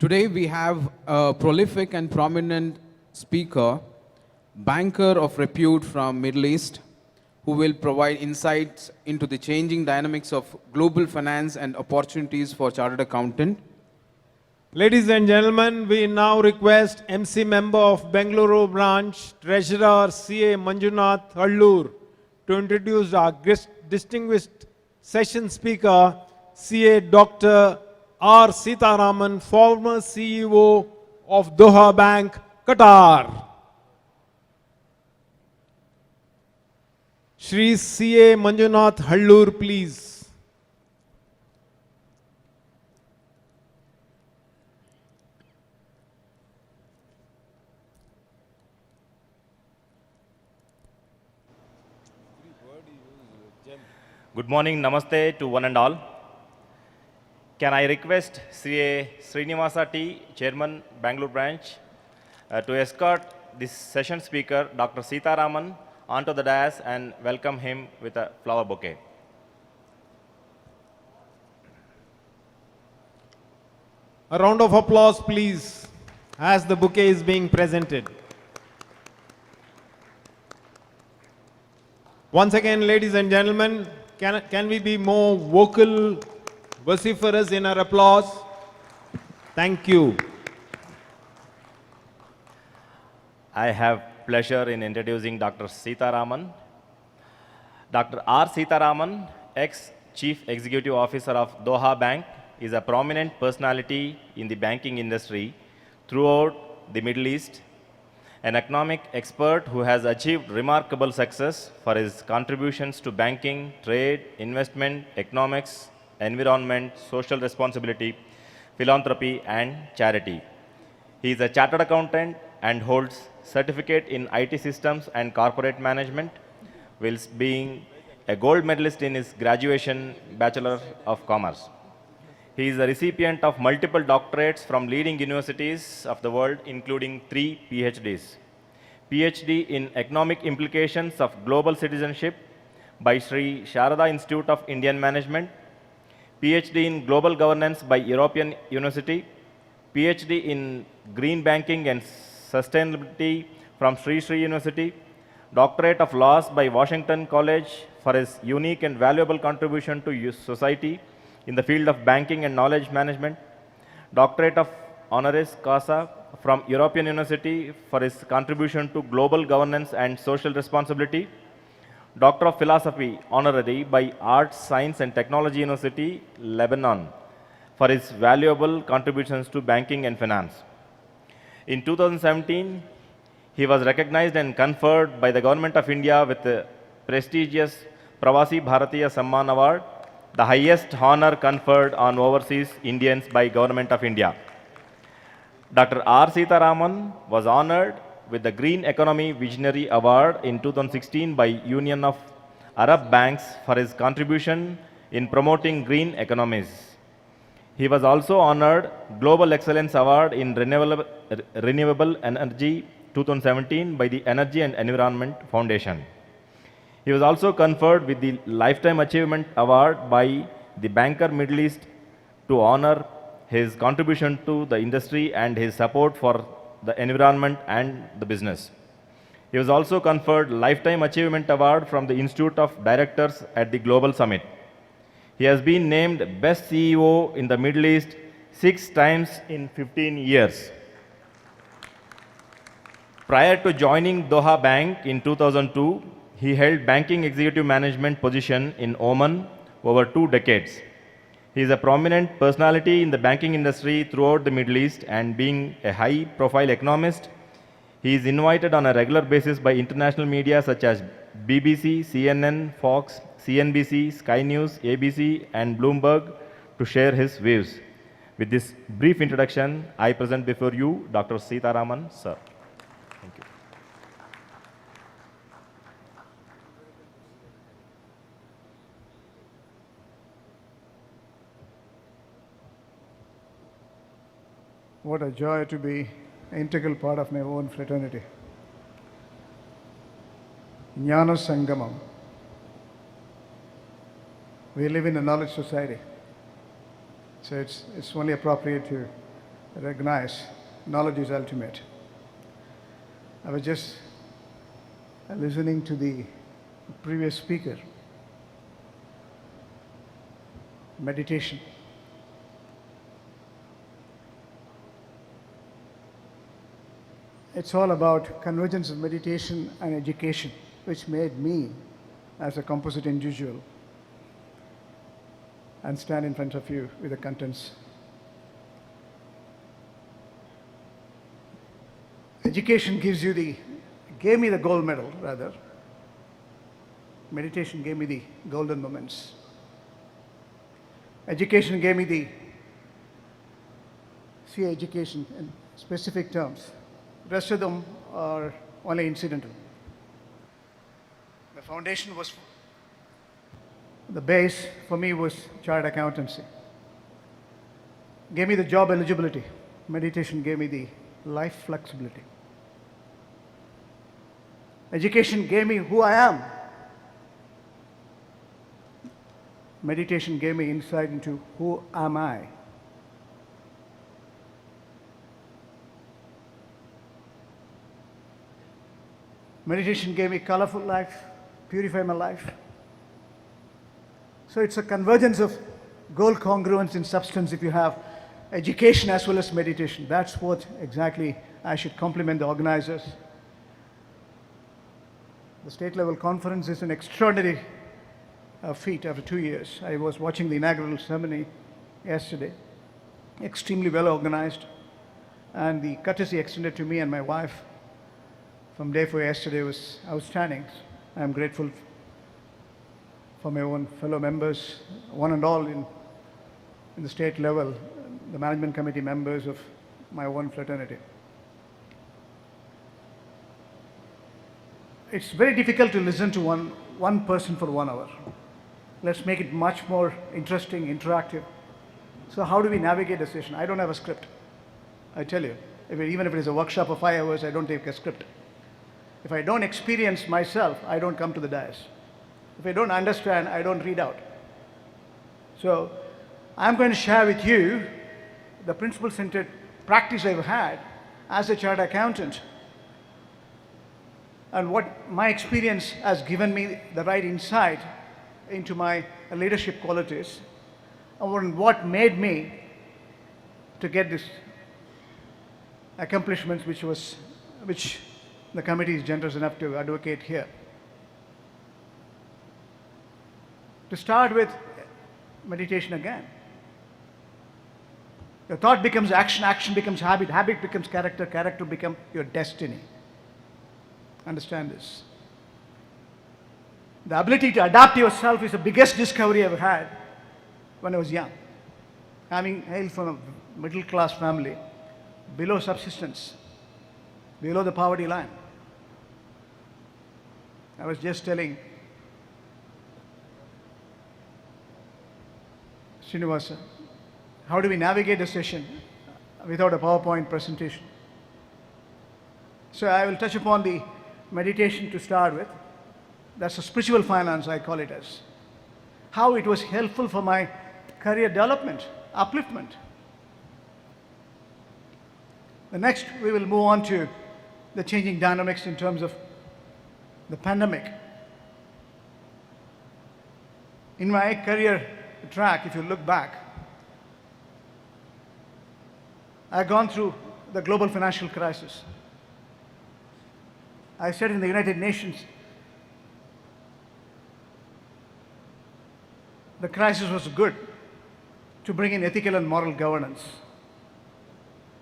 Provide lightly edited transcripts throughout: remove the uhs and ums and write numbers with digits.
Today we have a prolific and prominent speaker, banker of repute from Middle East, who will provide insights into the changing dynamics of global finance and opportunities for chartered accountant. Ladies and gentlemen, we now request MC member of Bengaluru branch, Treasurer CA Manjunath Hallur, to introduce our distinguished session speaker, CA Dr. Seetharaman, former CEO of Doha Bank, Qatar. Shri CA Manjunath Hallur, please. Good morning, namaste to one and all. Can I request CA Srinivasa T, Chairman, Bangalore branch, to escort this session speaker, Dr. Seetharaman, onto the dais and welcome him with a flower bouquet. A round of applause, please, as the bouquet is being presented. Once again, ladies and gentlemen, can we be more vocal, vociferous in our applause? Thank you. I have pleasure in introducing Dr. Seetharaman. Dr. R. Seetharaman, ex-Chief Executive Officer of Doha Bank, is a prominent personality in the banking industry throughout the Middle East, an economic expert who has achieved remarkable success for his contributions to banking, trade, investment, economics, environment, social responsibility, philanthropy, and charity. He is a chartered accountant and holds certificate in IT systems and corporate management, whilst being a gold medalist in his graduation Bachelor of Commerce. He is a recipient of multiple doctorates from leading universities of the world, including 3 PhDs. PhD in Economic Implications of Global Citizenship by Sri Sharada Institute of Indian Management, PhD in Global Governance by European University, PhD in Green Banking and Sustainability from Sri Sri University, Doctorate of Laws by Washington College for his unique and valuable contribution to society in the field of banking and knowledge management, Doctorate of Honoris Causa from European University for his contribution to global governance and social responsibility, Doctor of Philosophy Honorary by Arts, Science and Technology University, Lebanon for his valuable contributions to banking and finance. In 2017, he was recognized and conferred by the Government of India with the prestigious Pravasi Bharatiya Samman Award, the highest honor conferred on overseas Indians by Government of India. Dr. R. Seetharaman was honored with the Green Economy Visionary Award in 2016 by Union of Arab Banks for his contribution in promoting green economies. He was also honored Global Excellence Award in Renewable Energy 2017 by the Energy and Environment Foundation. He was also conferred with the Lifetime Achievement Award by the Banker Middle East to honor his contribution to the industry and his support for the environment and the business. He was also conferred Lifetime Achievement Award from the Institute of Directors at the Global Summit. He has been named Best CEO in the Middle East 6 times in 15 years. Prior to joining Doha Bank in 2002, he held banking executive management position in Oman over 2 decades. He is a prominent personality in the banking industry throughout the Middle East, and being a high-profile economist, he is invited on a regular basis by international media such as BBC, CNN, Fox, CNBC, Sky News, ABC, and Bloomberg to share his views. With this brief introduction, I present before you Dr. Seetharaman, sir. Thank you. What a joy to be an integral part of my own fraternity. Jnana Sangamam. We live in a knowledge society. So it's only appropriate to recognize knowledge is ultimate. I was just listening to the previous speaker. Meditation. It's all about convergence of meditation and education, which made me, as a composite individual, and stand in front of you with the contents. Education gave me the gold medal, rather. Meditation gave me the golden moments. Education gave me the CA education in specific terms. The rest of them are only incidental. The foundation was, the base for me was chartered accountancy. Gave me the job eligibility. Meditation gave me the life flexibility. Education gave me who I am. Meditation gave me insight into who am I. Meditation gave me colorful life, purified my life. So it's a convergence of goal congruence in substance if you have education as well as meditation. That's what exactly I should compliment the organizers. The state level conference is an extraordinary feat after 2 years. I was watching the inaugural ceremony yesterday. Extremely well organized. And the courtesy extended to me and my wife from day 4 yesterday was outstanding. I'm grateful for my own fellow members, one and all in the state level, the management committee members of my own fraternity. It's very difficult to listen to one person for 1 hour. Let's make it much more interesting, interactive. So how do we navigate a session? I don't have a script. I tell you, even if it is a workshop of 5 hours, I don't take a script. If I don't experience myself, I don't come to the dais. If I don't understand, I don't read out. So I'm going to share with you the principle-centered practice I've had as a chartered accountant and what my experience has given me the right insight into my leadership qualities and what made me to get this accomplishments which the committee is generous enough to advocate here. To start with, meditation again. Your thought becomes action, action becomes habit, habit becomes character, character becomes your destiny. Understand this. The ability to adapt yourself is the biggest discovery I've had when I was young. Having hailed from a middle class family, below subsistence, below the poverty line. I was just telling Srinivasa, how do we navigate a session without a PowerPoint presentation? So I will touch upon the meditation to start with. That's a spiritual finance, I call it as. How it was helpful for my career development, upliftment. The next, we will move on to the changing dynamics in terms of the pandemic. In my career track, if you look back, I've gone through the global financial crisis. I said in the United Nations, the crisis was good to bring in ethical and moral governance.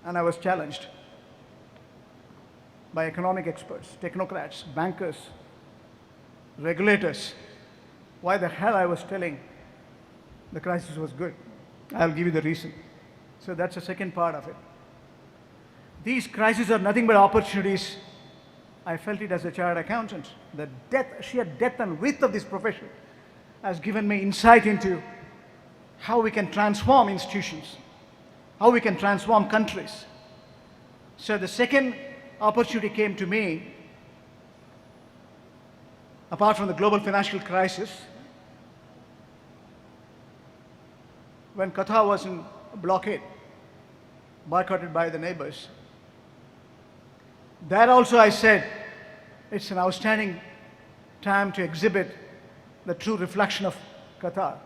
And I was challenged by economic experts, technocrats, bankers, regulators, why the hell I was telling the crisis was good. I'll give you the reason. So that's the second part of it. These crises are nothing but opportunities. I felt it as a chartered accountant. The sheer depth and width of this profession has given me insight into how we can transform institutions, how we can transform countries. So the second opportunity came to me, apart from the global financial crisis, when Qatar was in blockade. boycotted by the neighbors. There also I said, it's an outstanding time to exhibit the true reflection of Qatar.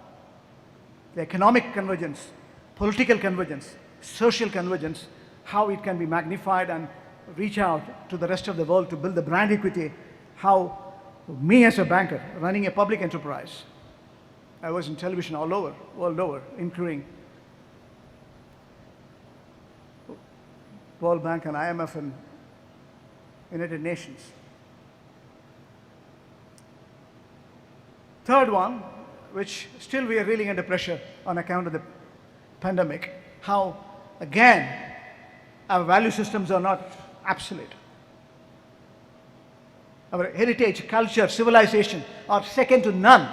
The economic convergence, political convergence, social convergence, how it can be magnified and reach out to the rest of the world to build the brand equity, how me as a banker running a public enterprise, I was in television all over, world over, including World Bank and IMF and United Nations. Third one, which still we are reeling under pressure on account of the pandemic, how again our value systems are not absolute. Our heritage, culture, civilization are second to none.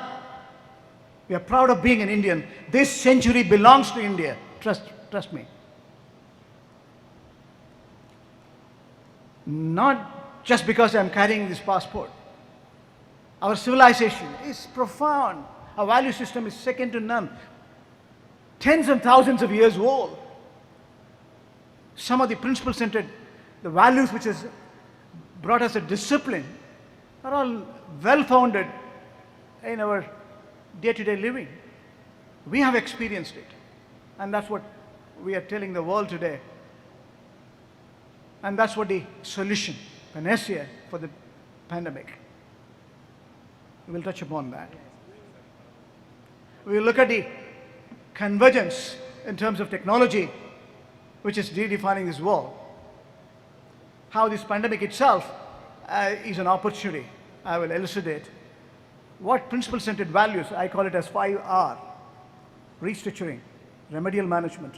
We are proud of being an Indian. This century belongs to India. Trust me. Not just because I'm carrying this passport. Our civilization is profound. Our value system is second to none. Tens and thousands of years old. Some of the principle-centered, the values which has brought us a discipline are all well-founded in our day-to-day living. We have experienced it. And that's what we are telling the world today. And that's what the solution, panacea for the pandemic. We will touch upon that. We will look at the convergence in terms of technology, which is redefining this world. How this pandemic itself is an opportunity. I will elucidate. What principle-centered values, I call it as 5R. Restructuring, remedial management,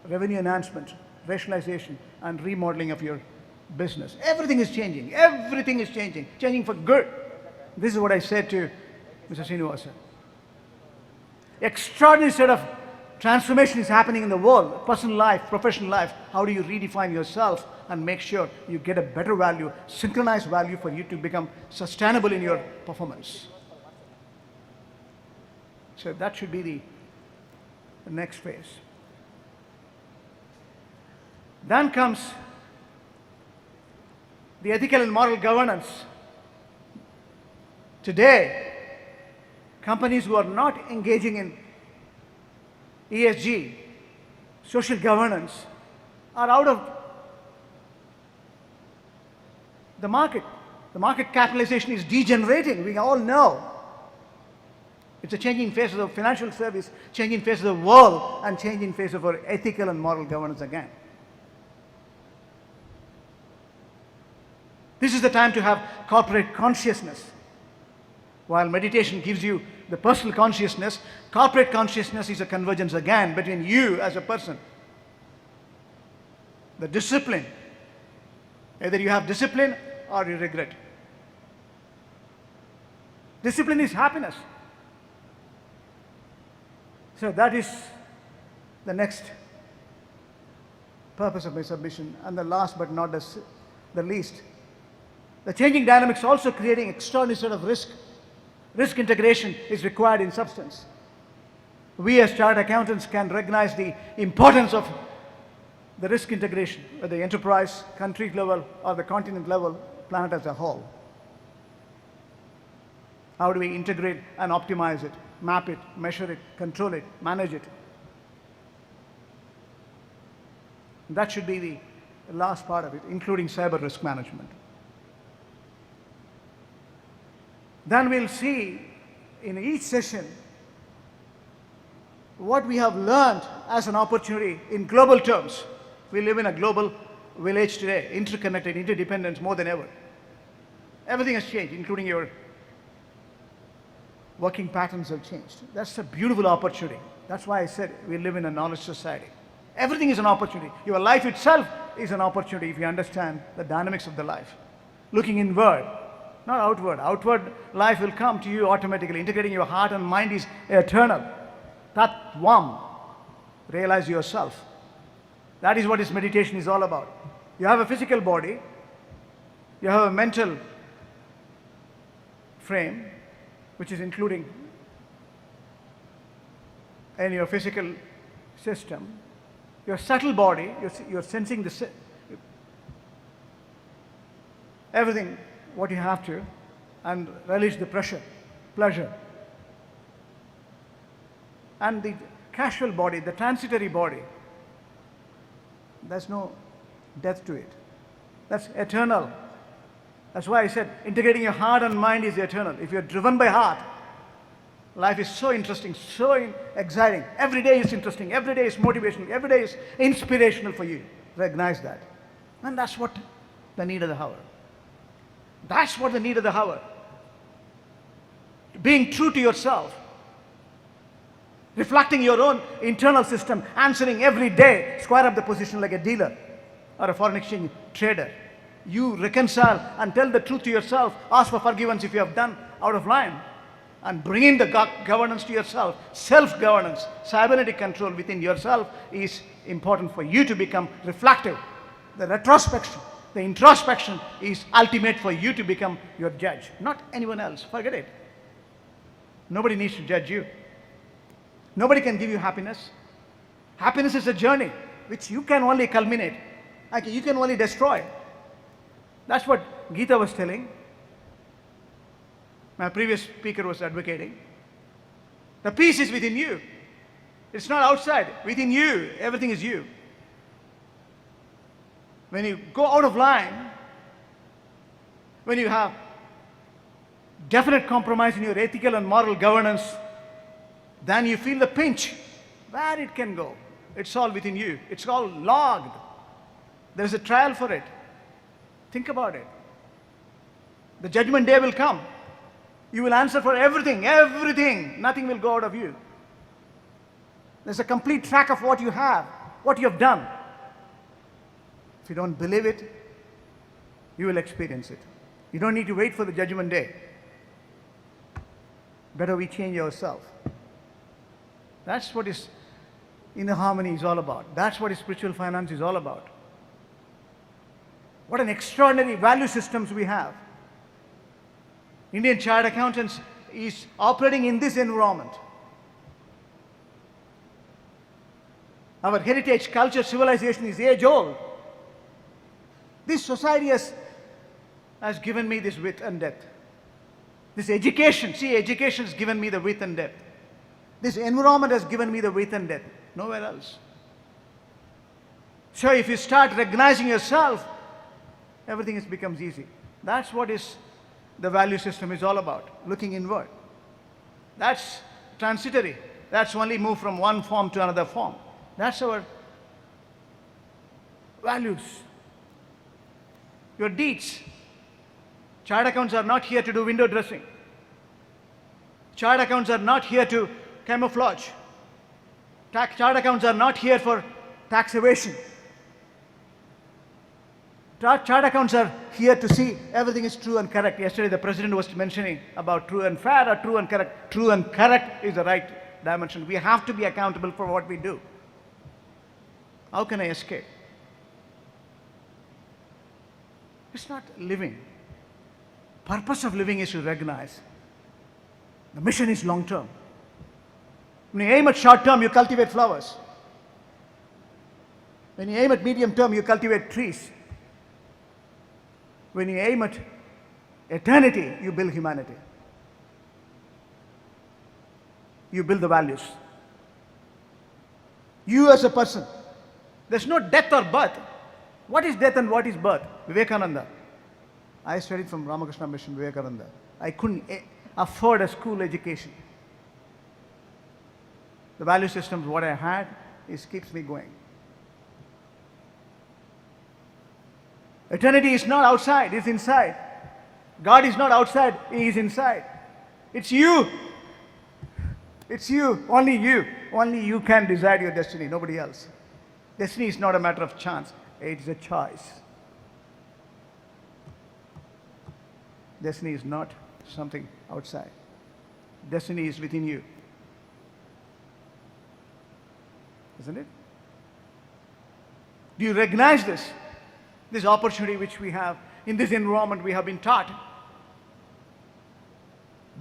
revenue enhancement, rationalization, and remodeling of your business. Everything is changing. Everything is changing. Changing for good. This is what I said to Mr. Srinivasan. Extraordinary set of transformation is happening in the world. Personal life, professional life. How do you redefine yourself and make sure you get a better value, synchronized value for you to become sustainable in your performance? So that should be the next phase. Then comes the ethical and moral governance. Today, companies who are not engaging in ESG, social governance, are out of the market. The market capitalization is degenerating, we all know. It's a changing face of the financial service, changing face of the world, and changing face of our ethical and moral governance again. This is the time to have corporate consciousness. While meditation gives you the personal consciousness, corporate consciousness is a convergence again between you as a person. The discipline. Either you have discipline or you regret. Discipline is happiness. So that is the next purpose of my submission. And the last but not the least, the changing dynamics also creating extraordinary sort of risk. Risk integration is required in substance. We as chartered accountants can recognize the importance of the risk integration at the enterprise, country level, or the continent level, planet as a whole. How do we integrate and optimize it, map it, measure it, control it, manage it? That should be the last part of it, including cyber risk management. Then we'll see in each session what we have learned as an opportunity in global terms. We live in a global village today, interconnected, interdependent more than ever. Everything has changed, including your working patterns have changed. That's a beautiful opportunity. That's why I said we live in a knowledge society. Everything is an opportunity. Your life itself is an opportunity if you understand the dynamics of the life. Looking inward, not outward. Outward life will come to you automatically. Integrating your heart and mind is eternal. Tatvam. Realize yourself. That is what this meditation is all about. You have a physical body. You have a mental frame, which is including in your physical system. your subtle body, you're sensing everything, what you have to, and release the pleasure. And the casual body, the transitory body, there's no death to it. That's eternal. That's why I said integrating your heart and mind is eternal. If you're driven by heart, life is so interesting, so exciting. Every day is interesting, every day is motivational, every day is inspirational for you. Recognize that. And that's what the need of the hour. That's what the need of the hour. Being true to yourself. Reflecting your own internal system, answering every day, square up the position like a dealer or a foreign exchange trader. You reconcile and tell the truth to yourself, ask for forgiveness if you have done out of line, and bring in the governance to yourself. Self-governance, cybernetic control within yourself is important for you to become reflective. The retrospection, the introspection is ultimate for you to become your judge, not anyone else. Forget it. Nobody needs to judge you. Nobody can give you happiness. Happiness is a journey which you can only culminate. You can only destroy. That's what Gita was telling. My previous speaker was advocating. The peace is within you. It's not outside. Within you, everything is you. When you go out of line, when you have definite compromise in your ethical and moral governance, then you feel the pinch where it can go. It's all within you. It's all logged. There's a trial for it. Think about it. The judgment day will come. You will answer for everything, everything. Nothing will go out of you. There's a complete track of what you have, what you have done. If you don't believe it, you will experience it. You don't need to wait for the judgment day. Better we change ourselves. That's what is inner harmony is all about. That's what spiritual finance is all about. What an extraordinary value systems we have. Indian Chartered Accountants is operating in this environment. Our heritage, culture, civilization is age old. This society has given me this width and depth. This education, education has given me the width and depth. This environment has given me the width and depth. Nowhere else. So if you start recognizing yourself, everything becomes easy. That's what the value system is all about, looking inward. That's transitory. That's only move from one form to another form. That's our values. Your deeds. Chartered accountants are not here to do window dressing. Chartered accountants are not here to camouflage. Chartered accountants are not here for tax evasion. Chartered accountants are here to see everything is true and correct. Yesterday the president was mentioning about true and fair or true and correct. True and correct is the right dimension. We have to be accountable for what we do. How can I escape? It's not living. Purpose of living is to recognize. The mission is long term. When you aim at short term, you cultivate flowers. When you aim at medium term, you cultivate trees. When you aim at eternity, you build humanity. You build the values. You as a person. There's no death or birth. What is death and what is birth? Vivekananda. I studied from Ramakrishna Mission, Vivekananda. I couldn't afford a school education. The value systems, what I had, keeps me going. Eternity is not outside, it's inside. God is not outside, He is inside. It's you. It's you, only you. Only you can decide your destiny, nobody else. Destiny is not a matter of chance, it's a choice. Destiny is not something outside. Destiny is within you. Isn't it? Do you recognize this? This opportunity which we have in this environment we have been taught.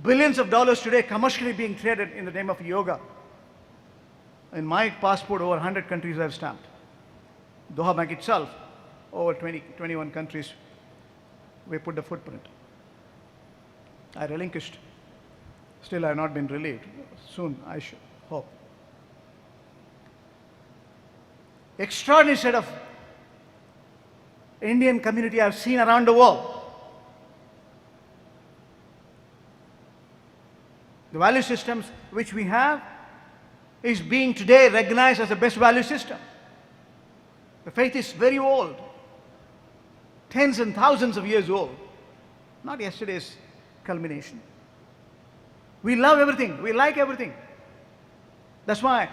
Billions of dollars today commercially being traded in the name of yoga. In my passport, over 100 countries I have stamped. Doha Bank itself, over 21 countries, we put the footprint. I relinquished. Still, I have not been relieved. Soon, I should hope. Extraordinary set of Indian community I have seen around the world. The value systems which we have is being today recognized as the best value system. The faith is very old, tens and thousands of years old, not yesterday's culmination. We love everything, we like everything. That's why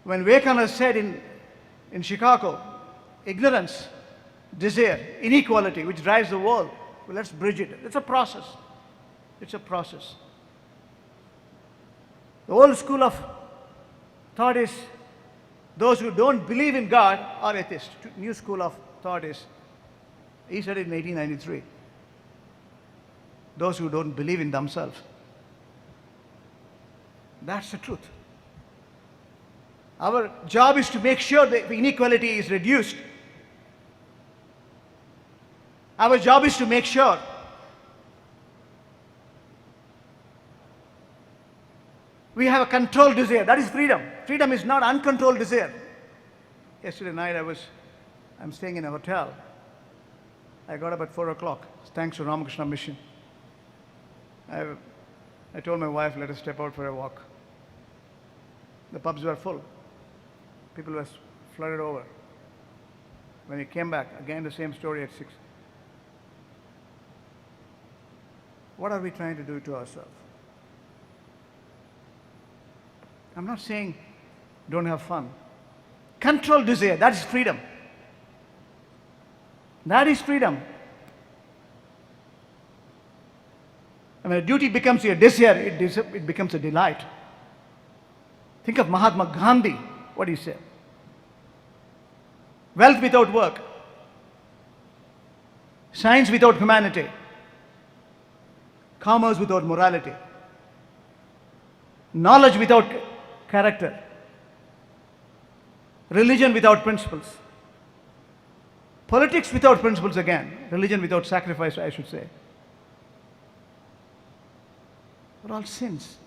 when Vivekananda said in Chicago, ignorance, desire, inequality, which drives the world, well, let's bridge it. It's a process. It's a process. The old school of thought is those who don't believe in God are atheists. New school of thought is, he said it in 1893, those who don't believe in themselves. That's the truth. Our job is to make sure that the inequality is reduced. Our job is to make sure we have a controlled desire. That is freedom. Freedom is not uncontrolled desire. Yesterday night I'm staying in a hotel. I got up at 4 o'clock, thanks to Ramakrishna Mission. I told my wife, let us step out for a walk. The pubs were full. People were flooded over. When we came back, again the same story at 6. What are we trying to do to ourselves? I'm not saying don't have fun. Control desire, that is freedom. That is freedom. And when a duty becomes your desire, it becomes a delight. Think of Mahatma Gandhi, what he said. Wealth without work. Science without humanity. Commerce without morality. Knowledge without character. Religion without principles. Politics without principles again. Religion without sacrifice, I should say. They're all sins.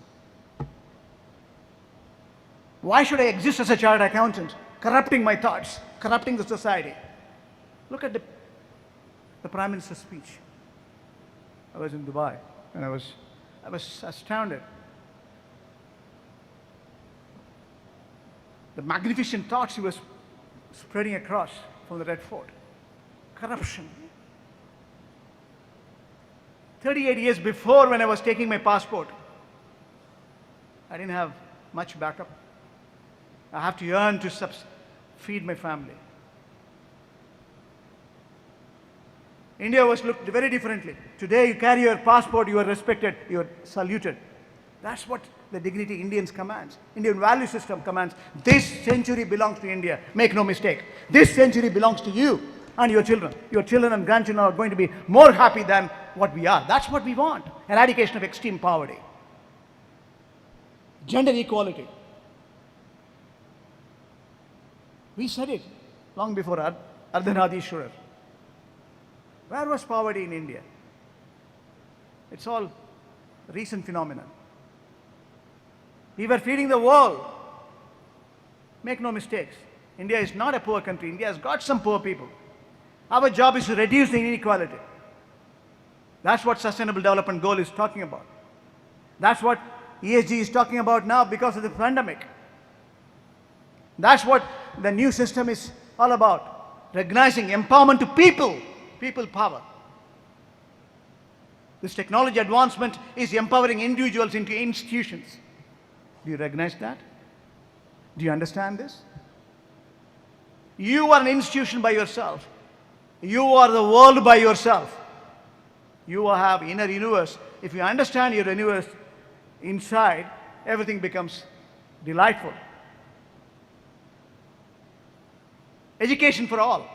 Why should I exist as a chartered accountant, corrupting my thoughts, corrupting the society? Look at the Prime Minister's speech. I was in Dubai and I was astounded. The magnificent thoughts he was spreading across from the Red Fort. Corruption. 38 years before, when I was taking my passport, I didn't have much backup. I have to earn to feed my family. India was looked very differently. Today, you carry your passport, you are respected, you are saluted. That's what the dignity Indians commands. Indian value system commands. This century belongs to India. Make no mistake. This century belongs to you and your children. Your children and grandchildren are going to be more happy than what we are. That's what we want. Eradication of extreme poverty. Gender equality. We said it long before Ardhanadishwarar. Where was poverty in India? It's all recent phenomenon. We were feeding the world. Make no mistakes. India is not a poor country. India has got some poor people. Our job is to reduce the inequality. That's what Sustainable Development Goal is talking about. That's what ESG is talking about now because of the pandemic. That's what the new system is all about. Recognizing empowerment to people, people power. This technology advancement is empowering individuals into institutions. Do you recognize that? Do you understand this? You are an institution by yourself. You are the world by yourself. You have inner universe. If you understand your universe inside, everything becomes delightful. Education for all.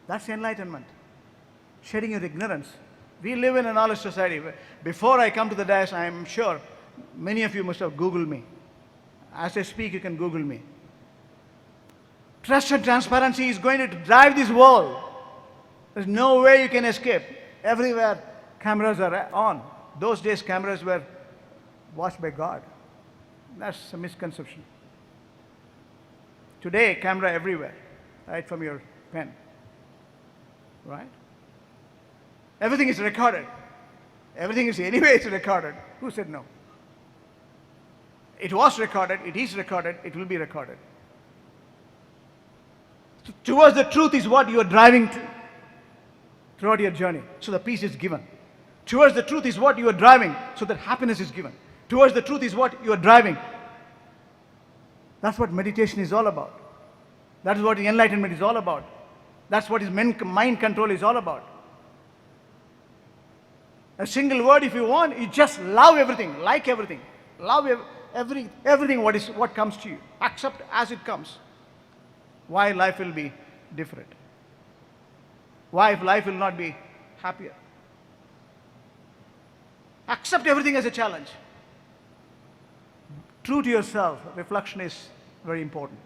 That's enlightenment. Shedding your ignorance. We live in a knowledge society. Before I come to the dais, I am sure many of you must have Googled me. As I speak, you can Google me. Trust and transparency is going to drive this world. There's no way you can escape. Everywhere cameras are on. Those days cameras were watched by God. That's a misconception. Today, camera everywhere, right from your pen. Right? Everything is recorded. Everything is anyway it's recorded. Who said no? It was recorded, it is recorded, it will be recorded. So towards the truth is what you are driving to throughout your journey. So the peace is given. Towards the truth is what you are driving, so that happiness is given. Towards the truth is what you are driving. That's what meditation is all about. That is what the enlightenment is all about. That's what mind control is all about. A single word, if you want, you just love everything, like everything. Love everything what comes to you. Accept as it comes. Why life will be different? Why life will not be happier? Accept everything as a challenge. True to yourself, reflection is very important.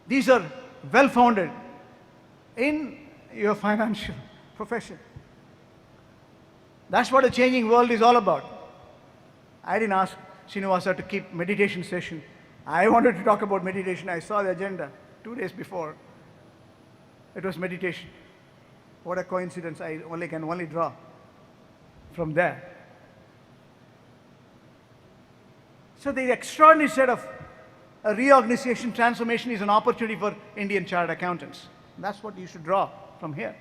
These are well-founded in your financial profession. That's what a changing world is all about. I didn't ask Srinivasa to keep meditation session. I wanted to talk about meditation. I saw the agenda 2 days before. It was meditation. What a coincidence. I can only draw from there. So the extraordinary set of a reorganization, transformation is an opportunity for Indian chartered accountants. That's what you should draw from here.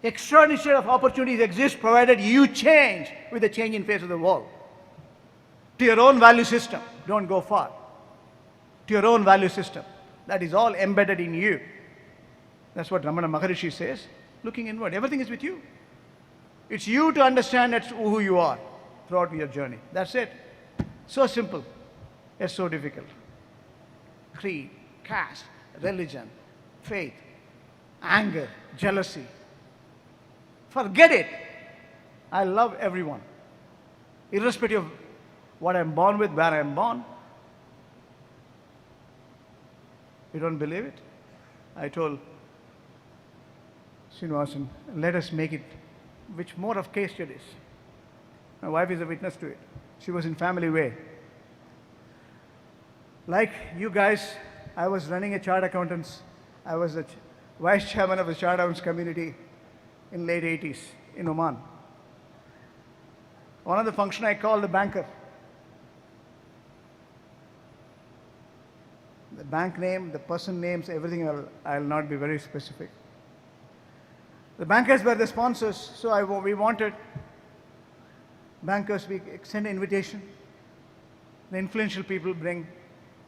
Extraordinary set of opportunities exist provided you change with the change in face of the world. To your own value system, don't go far. To your own value system. That is all embedded in you. That's what Ramana Maharishi says. Looking inward, everything is with you. It's you to understand that's who you are throughout your journey. That's it. So simple, yet so difficult. Creed, caste, religion, faith, anger, jealousy. Forget it. I love everyone. Irrespective of what I'm born with, where I'm born. You don't believe it? I told Srinivasan, let us make it which more of case studies. My wife is a witness to it. She was in family way. Like you guys, I was running a chartered accountants. I was the vice chairman of the chartered accountants community in late 80s in Oman. One of the function I called the banker. The bank name, the person names, everything I'll not be very specific. The bankers were the sponsors, so we wanted bankers, we extend an invitation. The influential people bring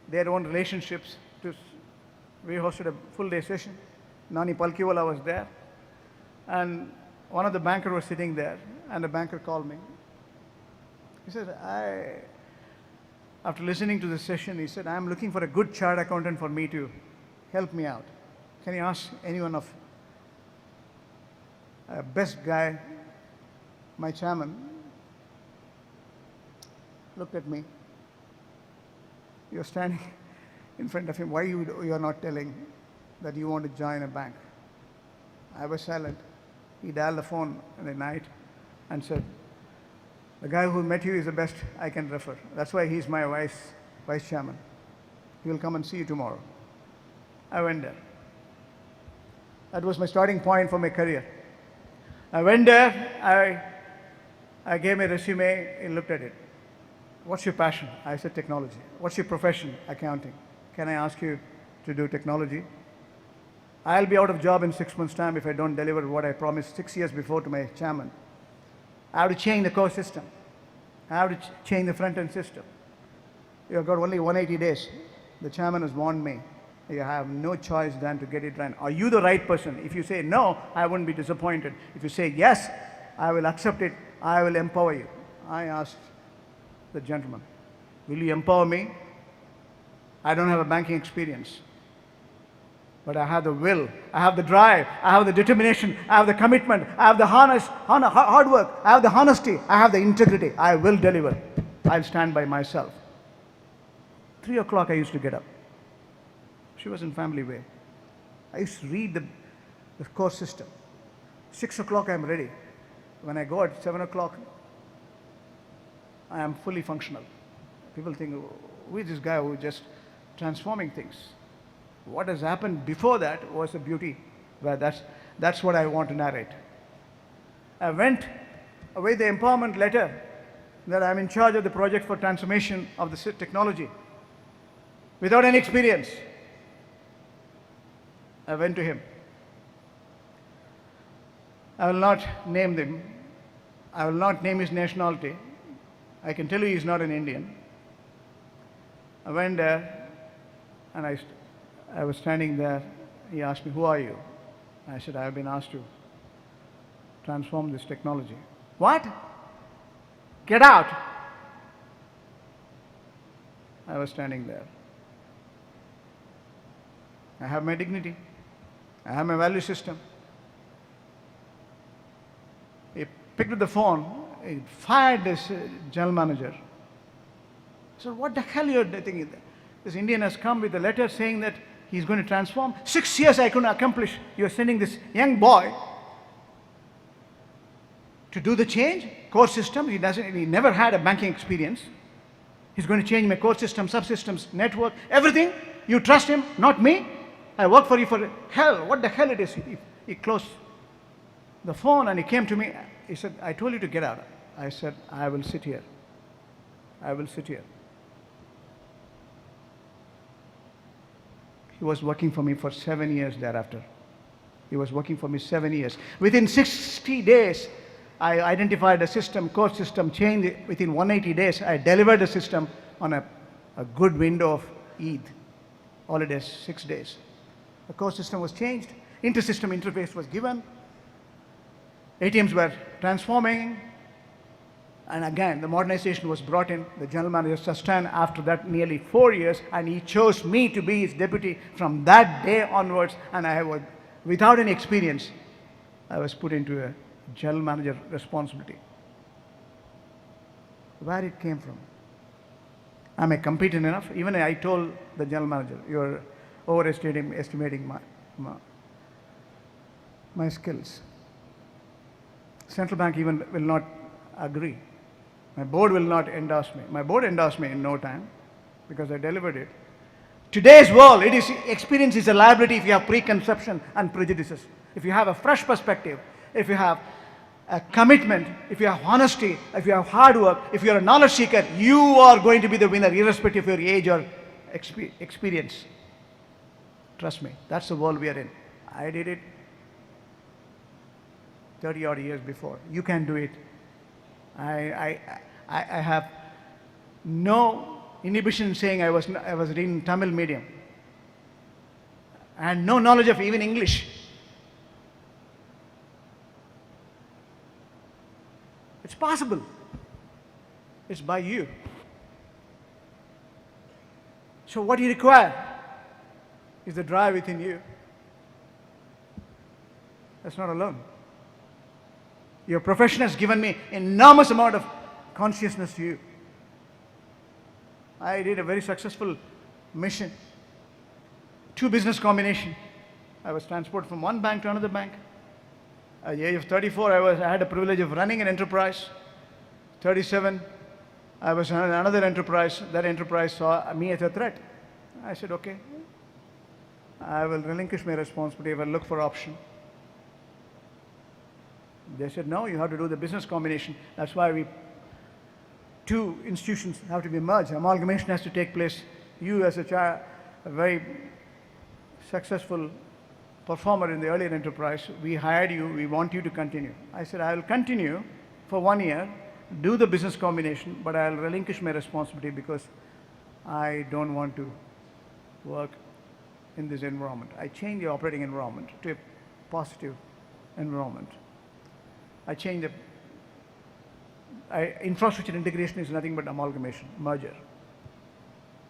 their own relationships. We hosted a full day session. Nani Palkiwala was there. And one of the bankers was sitting there, and the banker called me. He said, after listening to the session, he said, I'm looking for a good chartered accountant for me to help me out. Can you ask anyone of best guy, my chairman, looked at me. You're standing in front of him. Why you are not telling that you want to join a bank? I was silent. He dialed the phone in the night and said, the guy who met you is the best I can refer. That's why he's my vice chairman. He will come and see you tomorrow. I went there. That was my starting point for my career. I went there, I gave my resume, he looked at it. What's your passion? I said technology. What's your profession? Accounting. Can I ask you to do technology? I'll be out of job in 6 months' time if I don't deliver what I promised 6 years before to my chairman. I have to change the core system. I have to change the front-end system. You've got only 180 days. The chairman has warned me. You have no choice than to get it done. Are you the right person? If you say no, I wouldn't be disappointed. If you say yes, I will accept it. I will empower you. I asked the gentleman, will you empower me? I don't have a banking experience. But I have the will, I have the drive, I have the determination, I have the commitment, I have the hard work, I have the honesty, I have the integrity. I will deliver. I'll stand by myself. 3 o'clock I used to get up. She was in family way. I used to read the course system. 6 o'clock I'm ready. When I go at 7 o'clock, I am fully functional. People think, who is this guy who is just transforming things? What has happened before that was the beauty. Where that's what I want to narrate. I went away the empowerment letter that I'm in charge of the project for transformation of the technology. Without any experience, I went to him. I will not name them. I will not name his nationality. I can tell you he's not an Indian. I went there and I was standing there. He asked me, who are you? I said, I have been asked to transform this technology. What? Get out. I was standing there. I have my dignity. I have my value system. He picked up the phone. He fired this general manager. So what the hell you're thinking? This Indian has come with a letter saying that he's going to transform. 6 years I couldn't accomplish. You're sending this young boy to do the change. Core system. He never had a banking experience. He's going to change my core system, subsystems, network, everything. You trust him, not me. I work for you for hell. What the hell it is? He closed the phone and he came to me. He said, I told you to get out. I said, I will sit here. I will sit here. He was working for me for 7 years thereafter. He was working for me 7 years. Within 60 days, I identified a system, core system change. Within 180 days, I delivered the system on a good window of Eid. Holidays, 6 days. The core system was changed. Inter-system interface was given. ATMs were transforming. And again, the modernization was brought in. The general manager sustained after that nearly 4 years, and he chose me to be his deputy from that day onwards. And I was, without any experience, I was put into a general manager responsibility. Where it came from? Am I competent enough? Even I told the general manager, you're overestimating my skills. Central bank even will not agree. My board will not endorse me. My board endorsed me in no time because I delivered it. Today's world, experience is a liability if you have preconception and prejudices. If you have a fresh perspective, if you have a commitment, if you have honesty, if you have hard work, if you're a knowledge seeker, you are going to be the winner irrespective of your age or experience. Trust me, that's the world we are in. I did it 30 odd years before. You can do it. I have no inhibition in saying I was reading Tamil medium and no knowledge of even English. It's possible. It's by you. So what you require is the drive within you. That's not alone. Your profession has given me enormous amount of consciousness to you. I did a very successful mission. 2 business combination. I was transported from one bank to another bank. At the age of 34, I had the privilege of running an enterprise. 37, I was in another enterprise. That enterprise saw me as a threat. I said, okay, I will relinquish my responsibility. I will look for option. They said, no, you have to do the business combination. That's why 2 institutions have to be merged. Amalgamation has to take place. You as a very successful performer in the earlier enterprise, we hired you, we want you to continue. I said, I will continue for 1 year, do the business combination, but I will relinquish my responsibility because I don't want to work in this environment. I changed the operating environment to a positive environment. I changed infrastructure integration is nothing but amalgamation, merger.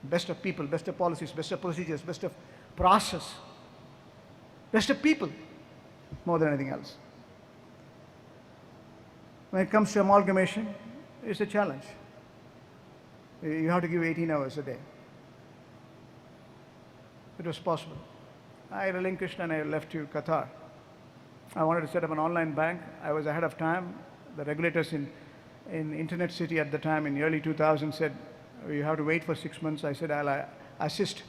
Best of people, best of policies, best of procedures, best of process. Just a people, more than anything else. When it comes to amalgamation, it's a challenge. You have to give 18 hours a day. It was possible. I relinquished and I left to Qatar. I wanted to set up an online bank. I was ahead of time. The regulators in Internet City at the time in early 2000 said, you have to wait for 6 months. I said, I'll assist.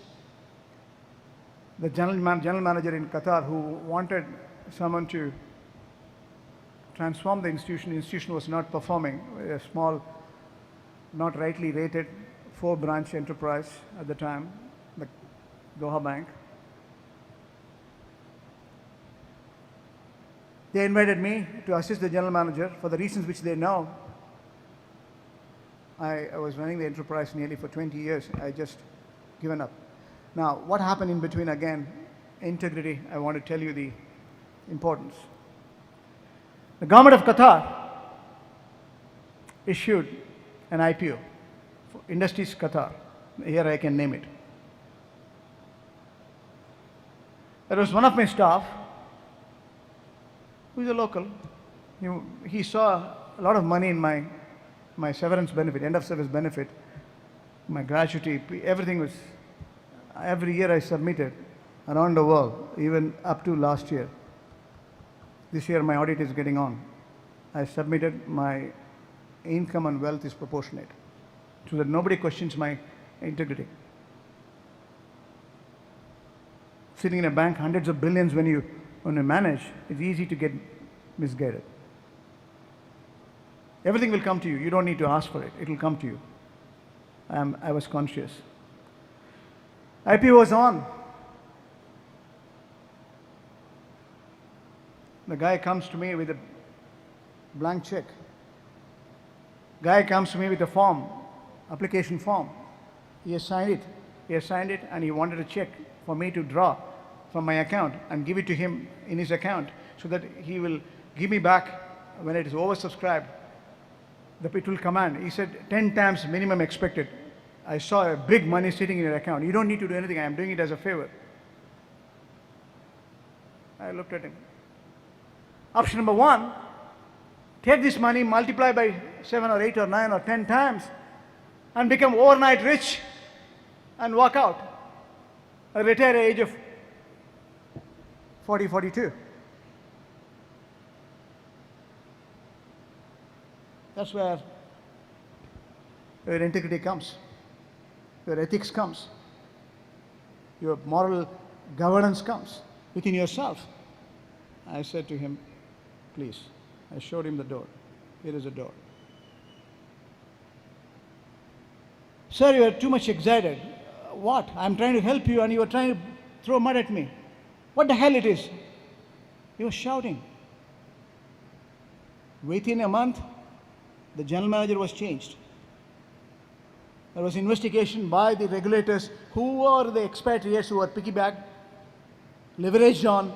The general manager in Qatar who wanted someone to transform the institution was not performing. A small, not rightly rated, 4-branch enterprise at the time, the Doha Bank. They invited me to assist the general manager for the reasons which they know. I was running the enterprise nearly for 20 years. I just given up. Now, what happened in between again? Integrity, I want to tell you the importance. The government of Qatar issued an IPO for Industries Qatar. Here I can name it. There was one of my staff who is a local. He saw a lot of money in my severance benefit, end of service benefit, my gratuity, everything was, every year I submitted around the world, even up to last year. This year my audit is getting on. I submitted my income and wealth is proportionate so that nobody questions my integrity. Sitting in a bank, hundreds of billions when you manage, it's easy to get misguided. Everything will come to you. You don't need to ask for it. It will come to you. I was conscious. IPO was on. The guy comes to me with a blank check. Guy comes to me with a form, application form. He has signed it. He has signed it and he wanted a check for me to draw from my account and give it to him in his account so that he will give me back when it is oversubscribed. It will command. He said 10 times minimum expected. I saw a big money sitting in your account. You don't need to do anything. I am doing it as a favor. I looked at him. Option number 1, take this money, multiply by 7 or 8 or 9 or 10 times and become overnight rich and walk out. I retire at the age of 40, 42. That's where your integrity comes, your ethics comes, your moral governance comes within yourself. I said to him, please. I showed him the door. Here is a door. Sir, you are too much excited. What? I'm trying to help you and you are trying to throw mud at me. What the hell it is? He was shouting. Within a month, the general manager was changed. There was investigation by the regulators who are the expatriates who are piggybacked, leveraged on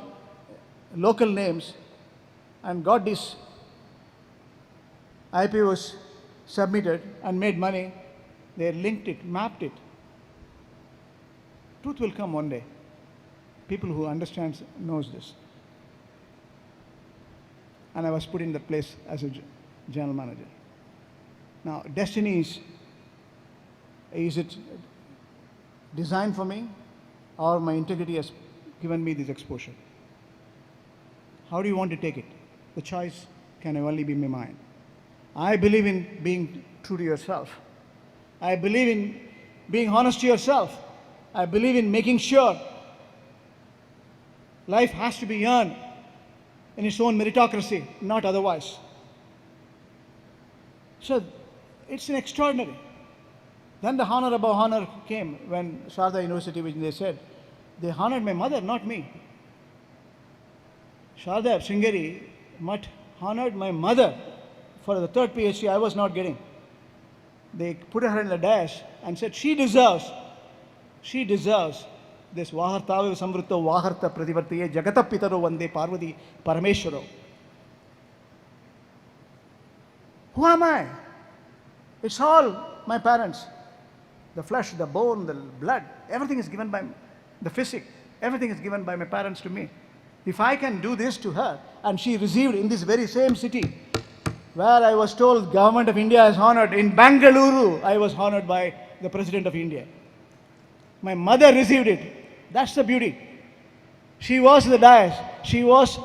local names and got this IP was submitted and made money. They linked it, mapped it. Truth will come one day. People who understand knows this. And I was put in the place as a general manager. Now, destiny is it designed for me or my integrity has given me this exposure? How do you want to take it? The choice can only be mine. I believe in being true to yourself. I believe in being honest to yourself. I believe in making sure life has to be earned in its own meritocracy, not otherwise. So it's an extraordinary. Then the honor above honor came when Sharda University, which they said, they honored my mother, not me. Sharda Sringeri honored my mother for the third PhD I was not getting. They put her in the dash and said, she deserves this Vahartave Samvrutto Vaharta Prativartiye Jagata Pitaro Vande Parvati Parameshwaro. Who am I? It's all my parents. The flesh, the bone, the blood, everything is given by the physique. Everything is given by my parents to me. If I can do this to her, and she received in this very same city, where I was told government of India is honored, in Bangalore, I was honored by the President of India. My mother received it. That's the beauty. She was the dais. She was.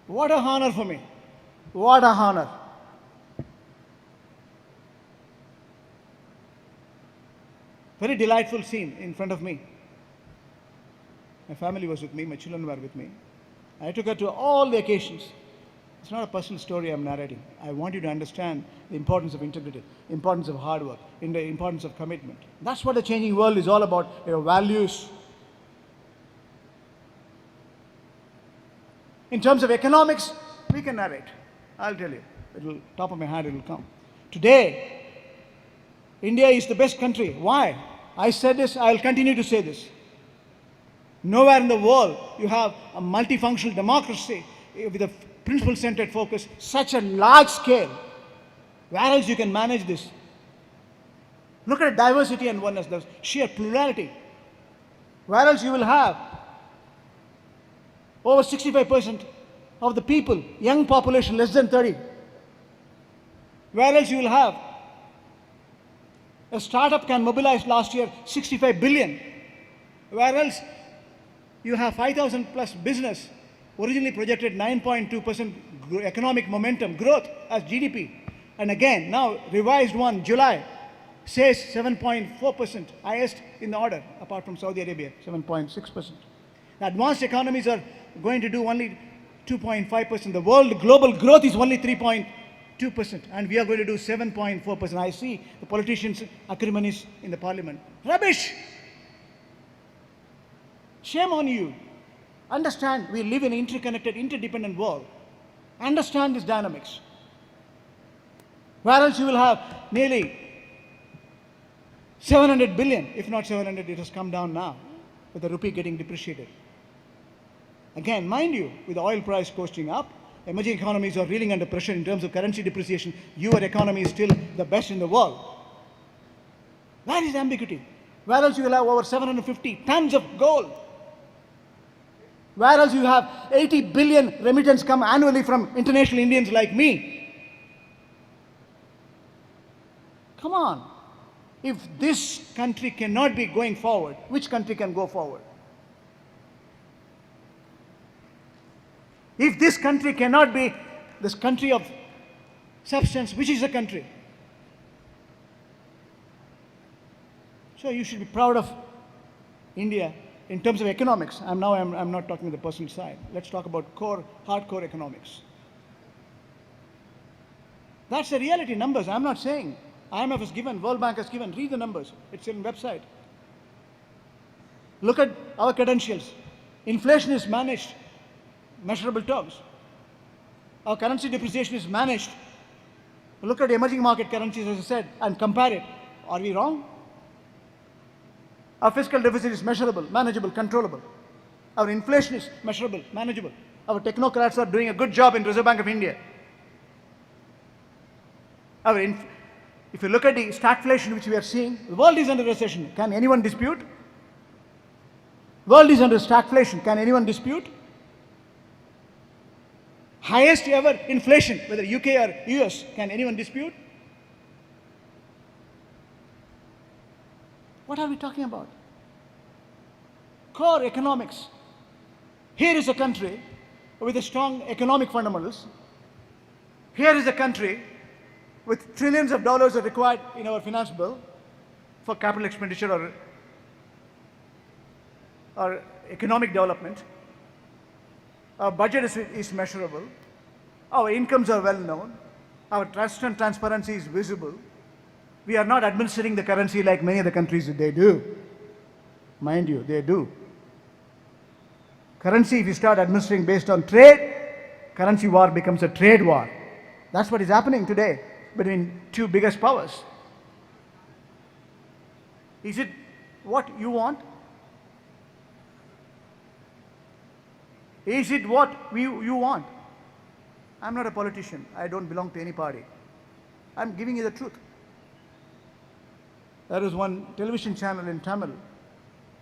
What a honor for me. What a honor. Very delightful scene in front of me. My family was with me, my children were with me. I took her to all the occasions. It's not a personal story I'm narrating. I want you to understand the importance of integrity, importance of hard work, the importance of commitment. That's what the changing world is all about, values. In terms of economics, we can narrate. I'll tell you. Top of my head, it will come. Today, India is the best country. Why? I said this, I'll continue to say this. Nowhere in the world you have a multifunctional democracy with a principle-centered focus, such a large scale. Where else you can manage this? Look at diversity and oneness, the sheer plurality. Where else you will have over 65% of the people, young population less than 30. Where else you will have a startup can mobilize last year 65 billion. Where else you have 5,000 plus business, originally projected 9.2% economic momentum growth as GDP. And again, now revised one, July, says 7.4%, highest in the order, apart from Saudi Arabia, 7.6%. The advanced economies are going to do only 2.5%. The world global growth is only 3.2%, and we are going to do 7.4%. I see the politicians' acrimonies in the parliament. Rubbish! Shame on you. Understand, we live in an interconnected, interdependent world. Understand these dynamics. Where else you will have nearly 700 billion, if not 700, it has come down now, with the rupee getting depreciated. Again, mind you, with the oil price coasting up, emerging economies are reeling under pressure in terms of currency depreciation. Your economy is still the best in the world. Where is ambiguity? Where else you will have over 750 tons of gold? Where else you have 80 billion remittance come annually from international Indians like me? Come on. If this country cannot be going forward, which country can go forward? If this country cannot be this country of substance, which is the country? So you should be proud of India in terms of economics. I'm not talking the personal side. Let's talk about hardcore economics. That's the reality, numbers. I'm not saying. IMF has given, World Bank has given. Read the numbers. It's in the website. Look at our credentials. Inflation is managed, measurable terms. Our currency depreciation is managed. Look at emerging market currencies, as I said, and compare it. Are we wrong? Our fiscal deficit is measurable, manageable, controllable. Our inflation is measurable, manageable. Our technocrats are doing a good job in Reserve Bank of India. If you look at the stagflation which we are seeing, the world is under recession. Can anyone dispute? World is under stagflation. Can anyone dispute? Highest ever inflation, whether UK or US, can anyone dispute? What are we talking about? Core economics. Here is a country with a strong economic fundamentals. Here is a country with trillions of dollars are required in our finance bill for capital expenditure or economic development. Our budget is measurable. Our incomes are well known. Our trust and transparency is visible. We are not administering the currency like many other countries they do. Mind you, they do. Currency, if you start administering based on trade, currency war becomes a trade war. That's what is happening today between two biggest powers. Is it what you want? Is it what you want? I'm not a politician. I don't belong to any party. I'm giving you the truth. There was one television channel in Tamil.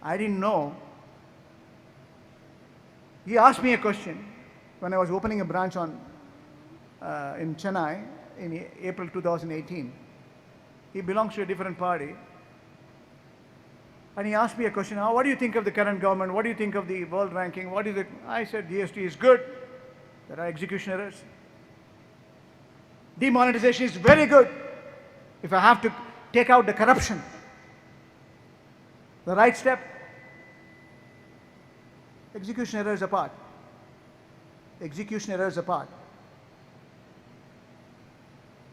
I didn't know He asked me a question when I was opening a branch in Chennai in April 2018. He belongs to a different party. And he asked me a question, what do you think of the current government? What do you think of the world ranking? What is it? I said, GST is good. There are execution errors. Demonetization is very good. If I have to take out the corruption, the right step, execution errors apart. Execution errors apart.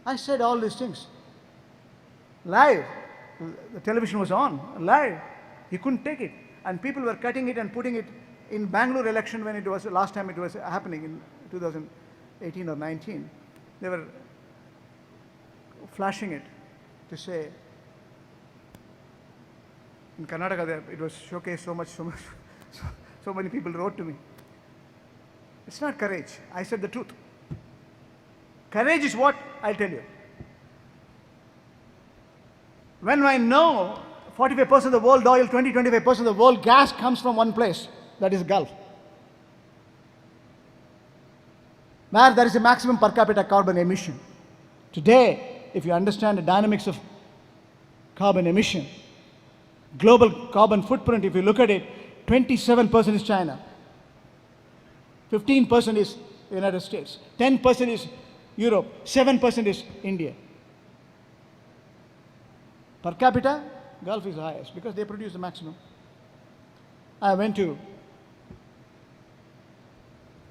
I said all these things. Live. The television was on. Live. He couldn't take it. And people were cutting it and putting it in Bangalore election when it was, last time it was happening in 2018 or 19. They were flashing it to say, in Karnataka, it was showcased so much, so many people wrote to me. It's not courage. I said the truth. Courage is what? I'll tell you. When I know 45% of the world oil, 25% of the world gas comes from one place, that is Gulf, where there is a maximum per capita carbon emission. Today, if you understand the dynamics of carbon emission, global carbon footprint, if you look at it, 27% is China, 15% is the United States, 10% is Europe, 7% is India. Per capita, Gulf is the highest because they produce the maximum. I went to,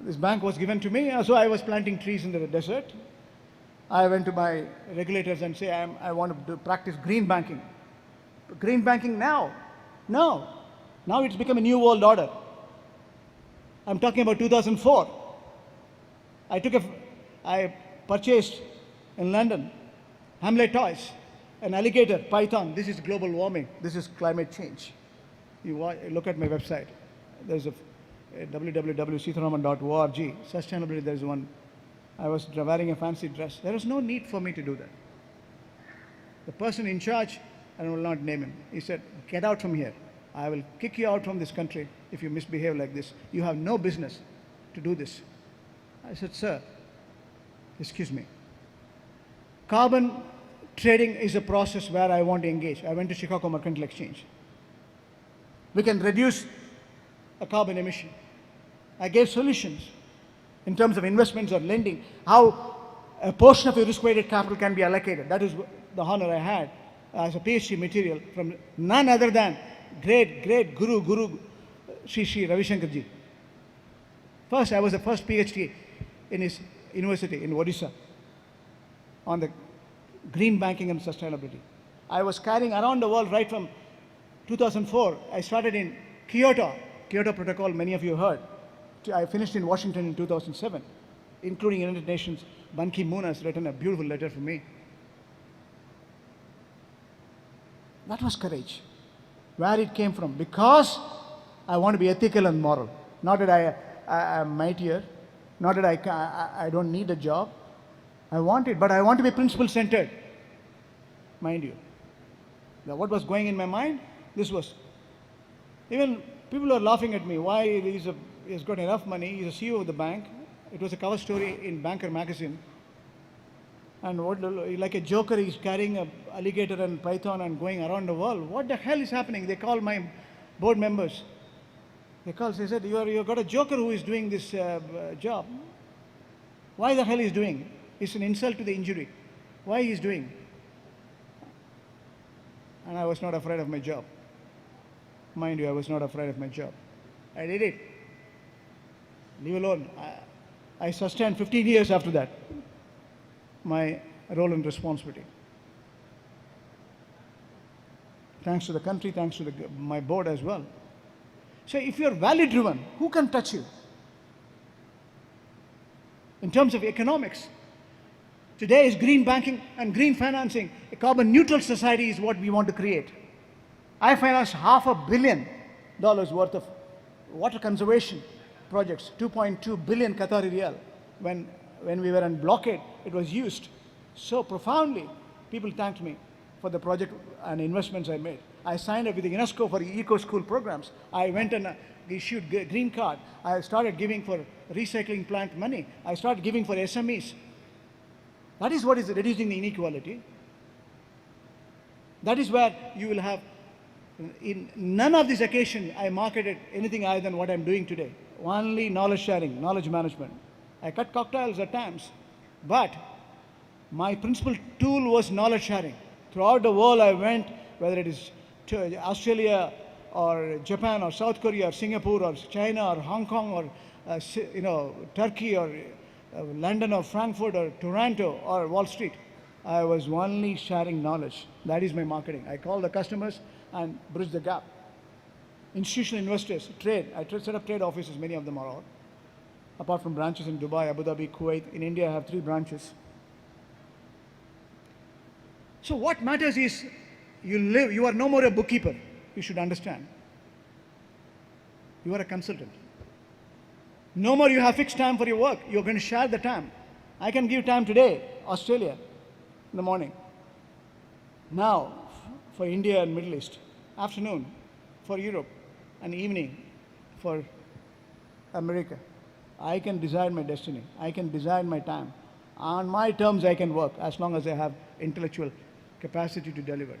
this bank was given to me, so I was planting trees in the desert. I went to my regulators and say, I want to practice green banking. Green banking now? No. Now it's become a new world order. I'm talking about 2004. I purchased in London Hamlet toys, an alligator, python. This is global warming. This is climate change. You look at my website. There's a www.seetharaman.org. Sustainability, there's one. I was wearing a fancy dress. There was no need for me to do that. The person in charge, I will not name him, he said, get out from here. I will kick you out from this country if you misbehave like this. You have no business to do this. I said, sir, excuse me. Carbon trading is a process where I want to engage. I went to Chicago Mercantile Exchange. We can reduce a carbon emission. I gave solutions in terms of investments or lending, how a portion of your risk-weighted capital can be allocated. That is the honor I had as a PhD material from none other than great Guru Sri Ravi Shankarji. First, I was the first PhD in his university in Odisha on the green banking and sustainability. I was carrying around the world right from 2004. I started in Kyoto Protocol, many of you heard. I finished in Washington in 2007, including United Nations. Ban Ki-moon has written a beautiful letter for me. That was courage. Where it came from? Because I want to be ethical and moral. Not that I am mightier, not that I don't need a job. I want it, but I want to be principle-centered. Mind you. Now, what was going in my mind? This was. Even people are laughing at me. Why he's got enough money, he's a CEO of the bank. It was a cover story in Banker magazine. And what, like a joker, he's carrying an alligator and python and going around the world. What the hell is happening? They call my board members. They said, you've got a joker who is doing this job. Why the hell he's doing it? It's an insult to the injury. Why he's doing? And I was not afraid of my job. Mind you, I was not afraid of my job. I did it. Leave alone. I sustained 15 years after that my role and responsibility. Thanks to the country, thanks to my board as well. So if you're value-driven, who can touch you? In terms of economics, today is green banking and green financing. A carbon-neutral society is what we want to create. I financed $500 million worth of water conservation projects, 2.2 billion Qatari riyal. When we were in blockade, it was used so profoundly. People thanked me for the project and investments I made. I signed up with the UNESCO for eco school programs. I went and issued green card. I started giving for recycling plant money. I started giving for SMEs. That is what is reducing the inequality. That is where you will have, in none of these occasions I marketed anything other than what I'm doing today. Only knowledge sharing, knowledge management. I cut cocktails at times, but my principal tool was knowledge sharing. Throughout the world I went, whether it is to Australia or Japan or South Korea or Singapore or China or Hong Kong or Turkey or London or Frankfurt or Toronto or Wall Street. I was only sharing knowledge. That is my marketing. I call the customers and bridge the gap. Institutional investors, trade. I set up trade offices, many of them are all. Apart from branches in Dubai, Abu Dhabi, Kuwait. In India, I have 3 branches. So what matters is you are no more a bookkeeper. You should understand. You are a consultant. No more you have fixed time for your work. You're going to share the time. I can give time today, Australia, in the morning. Now, for India and Middle East. Afternoon, for Europe. And evening, for America. I can design my destiny. I can design my time. On my terms, I can work as long as I have intellectual capacity to deliver.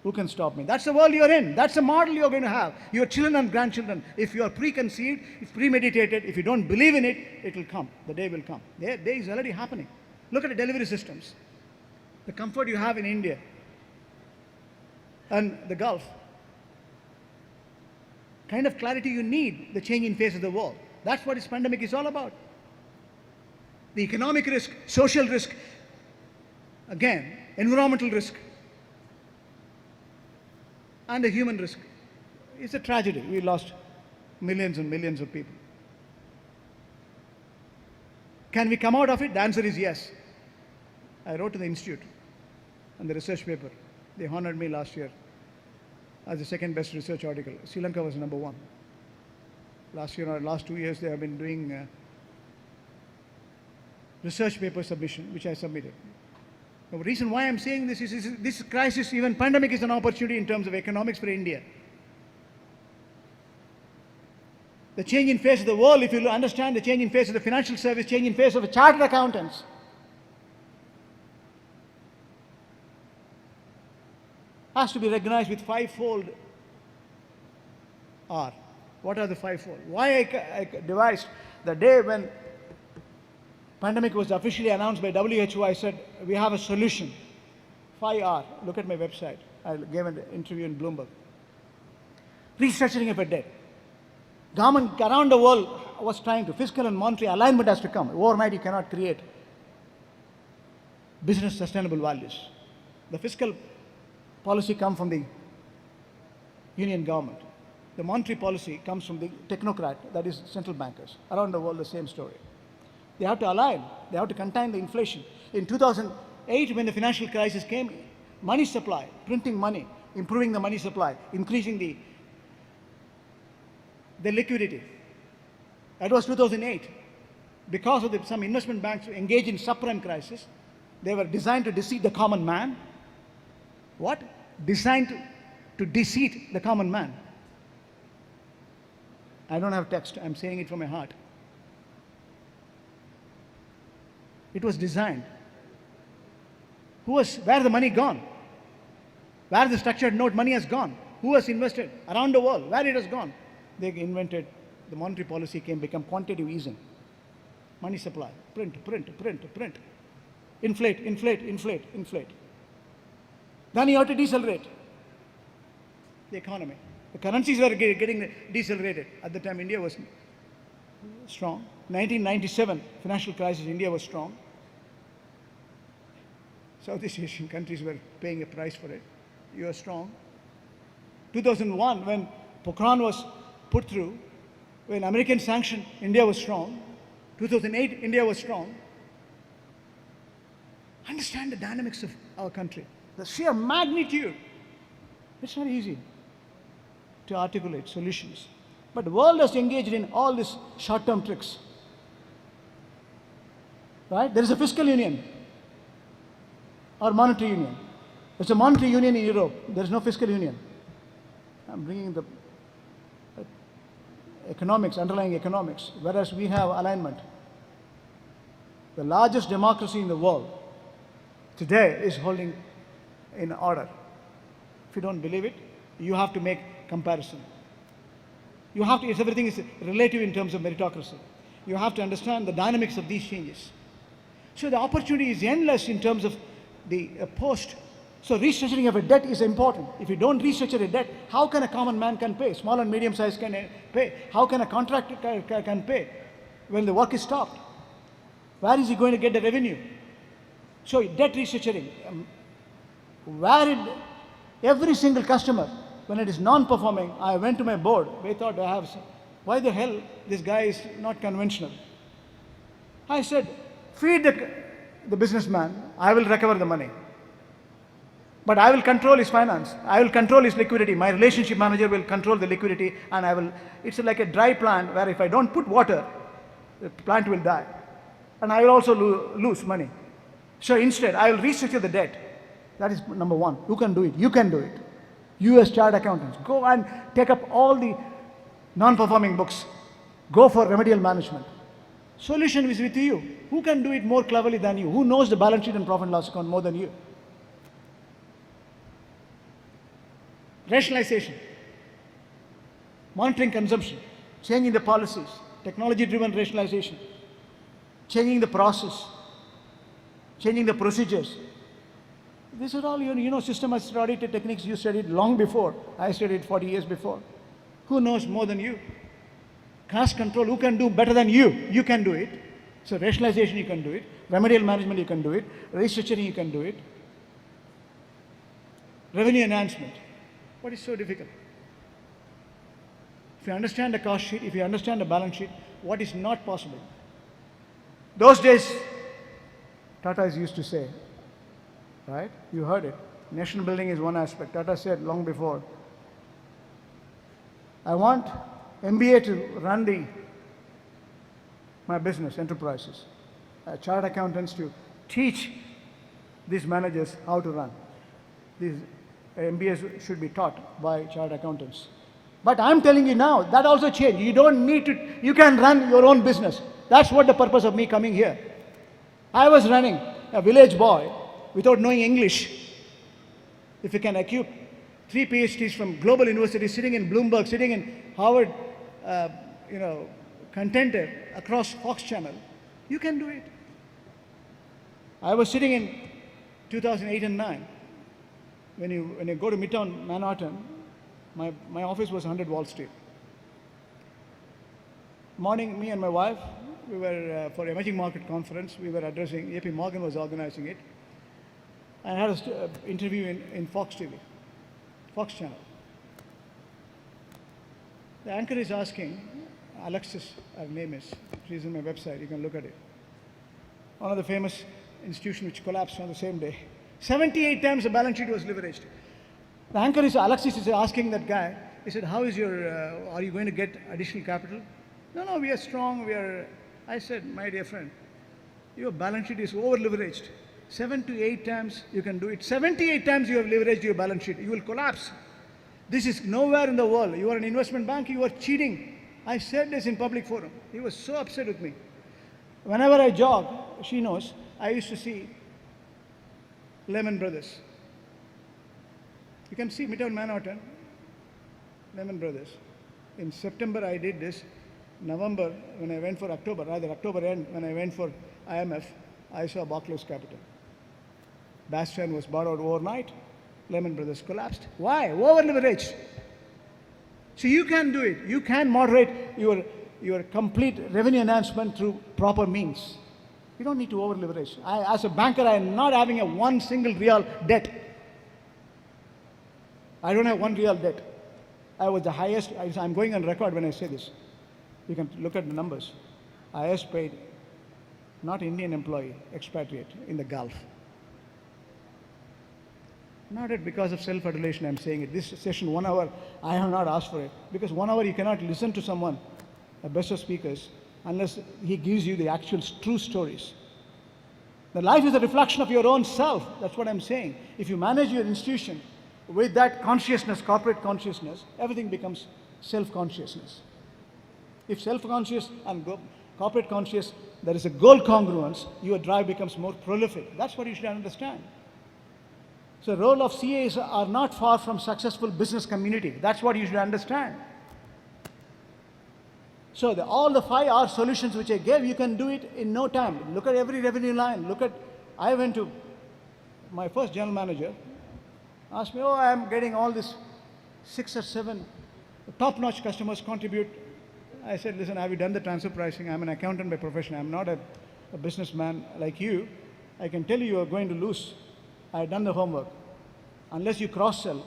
Who can stop me? That's the world you're in. That's the model you're going to have. Your children and grandchildren, if you are preconceived, if premeditated, if you don't believe in it, it will come. The day will come. The day is already happening. Look at the delivery systems. The comfort you have in India and the Gulf. Kind of clarity you need, the changing face of the world. That's what this pandemic is all about. The economic risk, social risk, again, environmental risk, and the human risk. It's a tragedy. We lost millions and millions of people. Can we come out of it? The answer is yes. I wrote to the institute and the research paper. They honored me last year as the second best research article. Sri Lanka was number 1. Last year or last 2 years, they have been doing research paper submission, which I submitted. The reason why I'm saying this is this crisis, even pandemic, is an opportunity in terms of economics for India. The change in face of the world, if you understand the change in face of the financial service, change in face of the chartered accountants. Has to be recognized with 5-fold R. What are the 5-fold? Why I devised the day when pandemic was officially announced by WHO, I said, we have a solution. 5R. Look at my website. I gave an interview in Bloomberg. Restructuring of a debt. Government around the world was trying to, fiscal and monetary alignment has to come. Overnight you cannot create business sustainable values. The fiscal policy comes from the union government. The monetary policy comes from the technocrat, that is central bankers. Around the world, the same story. They have to align. They have to contain the inflation. In 2008, when the financial crisis came, money supply, printing money, improving the money supply, increasing the liquidity. That was 2008. Because of some investment banks engaged in subprime crisis, they were designed to deceive the common man. What? Designed to deceive the common man. I don't have text. I'm saying it from my heart. It was designed. Where the money gone? Where the structured note money has gone? Who has invested? Around the world, where it has gone? They invented, the monetary policy become quantitative easing. Money supply, print. Inflate. Then you have to decelerate the economy. The currencies were getting decelerated. At the time, India was strong. 1997 financial crisis, India was strong. Southeast Asian countries were paying a price for it. You are strong. 2001, when Pokhran was put through, when American sanctioned, India was strong. 2008, India was strong. Understand the dynamics of our country, the sheer magnitude. It's not easy to articulate solutions. But the world has engaged in all these short-term tricks. Right? There is a fiscal union or monetary union. There's a monetary union in Europe. There is no fiscal union. I'm bringing the economics, underlying economics, whereas we have alignment. The largest democracy in the world today is holding in order. If you don't believe it, you have to make comparison. You have to, everything is relative in terms of meritocracy. You have to understand the dynamics of these changes. So the opportunity is endless in terms of the post. So restructuring of a debt is important. If you don't restructure a debt, how can a common man can pay? Small and medium size can pay. How can a contractor can pay when the work is stopped? Where is he going to get the revenue? So debt restructuring. Every single customer, when it is non-performing, I went to my board. They thought why the hell this guy is not conventional? I said, feed the businessman, I will recover the money. But I will control his finance. I will control his liquidity. My relationship manager will control the liquidity, and it's like a dry plant where if I don't put water, the plant will die. And I will also lose money. So instead, I will restructure the debt. That is number one. Who can do it? You can do it. You as chartered accountants, go and take up all the non-performing books. Go for remedial management. Solution is with you. Who can do it more cleverly than you? Who knows the balance sheet and profit and loss account more than you? Rationalization, monitoring consumption, changing the policies, technology-driven rationalization, changing the process, changing the procedures. These are all, systematic audited techniques you studied long before. I studied 40 years before. Who knows more than you? Cost control, who can do better than you? You can do it. So rationalization, you can do it. Remedial management, you can do it. Restructuring, you can do it. Revenue enhancement. What is so difficult? If you understand the cost sheet, if you understand the balance sheet, what is not possible? Those days, Tata used to say, right? You heard it. Nation building is one aspect. Tata said long before, I want MBA to run my business, enterprises. Chartered accountants to teach these managers how to run. These MBAs should be taught by chartered accountants. But I'm telling you now, that also changed. You don't need to, you can run your own business. That's what the purpose of me coming here. I was running a village boy without knowing English. If you can acquire 3 PhDs from global universities, sitting in Bloomberg, sitting in Harvard, contented across Fox Channel, you can do it. I was sitting in 2008 and 9. When you go to Midtown Manhattan, my office was 100 Wall Street. Morning, me and my wife, we were for emerging market conference. We were addressing. AP Morgan was organizing it. I had an interview in Fox TV, Fox Channel. The anchor is asking, Alexis, her name is. She's on my website. You can look at it. One of the famous institutions which collapsed on the same day. 78 times the balance sheet was leveraged. The anchor is, Alexis is asking that guy, he said, how is are you going to get additional capital? No, we are strong, I said, my dear friend, your balance sheet is over leveraged. 7 to 8 times you can do it. 78 times you have leveraged your balance sheet. You will collapse. This is nowhere in the world. You are an investment bank, you are cheating. I said this in public forum. He was so upset with me. Whenever I jog, she knows, I used to see Lehman Brothers. You can see Midtown Manhattan, Lehman Brothers. In September I did this. November, when I went for October end, when I went for IMF, I saw Barclays Capital. Bastion was bought out overnight. Lehman Brothers collapsed. Why? Over leveraged. So you can do it. You can moderate your complete revenue enhancement through proper means. You don't need to over leverage. As a banker, I am not having one single real debt. I don't have one real debt. I was the highest, I'm going on record when I say this. You can look at the numbers. Highest paid, not Indian employee, expatriate in the Gulf. Not it because of self-adulation I'm saying it. This session, 1 hour, I have not asked for it. Because 1 hour you cannot listen to someone, the best of speakers, unless he gives you the actual true stories. The life is a reflection of your own self. That's what I'm saying. If you manage your institution with that consciousness, corporate consciousness, everything becomes self-consciousness. If self-conscious and corporate conscious, there is a goal congruence, your drive becomes more prolific. That's what you should understand. So the role of CAs are not far from successful business community. That's what you should understand. So all the 5 R solutions which I gave, you can do it in no time. Look at every revenue line. I went to my first general manager, asked me, I am getting all this 6 or 7 top-notch customers contribute. I said, listen, have you done the transfer pricing? I'm an accountant by profession. I'm not a businessman like you. I can tell you are going to lose. I have done the homework. Unless you cross-sell,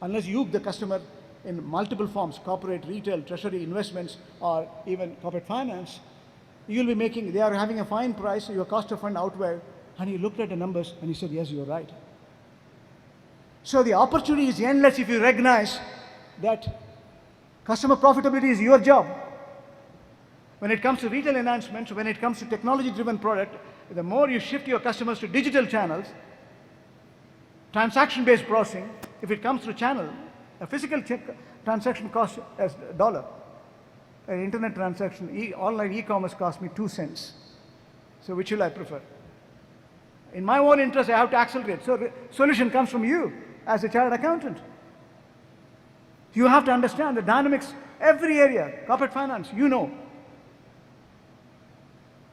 unless you hook the customer in multiple forms, corporate, retail, treasury, investments, or even corporate finance, you'll be they are having a fine price, your cost of fund outweigh. And he looked at the numbers and he said, yes, you're right. So the opportunity is endless if you recognize that customer profitability is your job. When it comes to retail enhancements, when it comes to technology-driven product, the more you shift your customers to digital channels, transaction-based processing, if it comes through channel, a physical transaction costs as $1. An internet transaction, online e-commerce costs me 2 cents. So which will I prefer? In my own interest, I have to accelerate. So the solution comes from you as a chartered accountant. You have to understand the dynamics, every area, corporate finance, you know.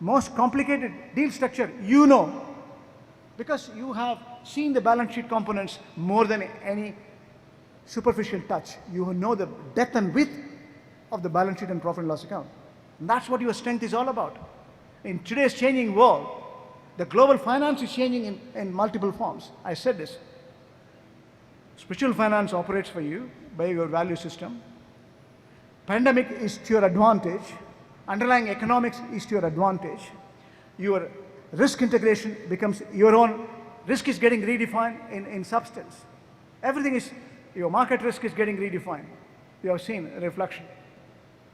Most complicated deal structure, you know. Because you have seen the balance sheet components more than any superficial touch. You know the depth and width of the balance sheet and profit and loss account. And that's what your strength is all about. In today's changing world, the global finance is changing in multiple forms. I said this. Spiritual finance operates for you by your value system. Pandemic is to your advantage. Underlying economics is to your advantage. Your risk integration becomes your own. Risk is getting redefined in substance. Everything is, your market risk is getting redefined. You have seen a reflection.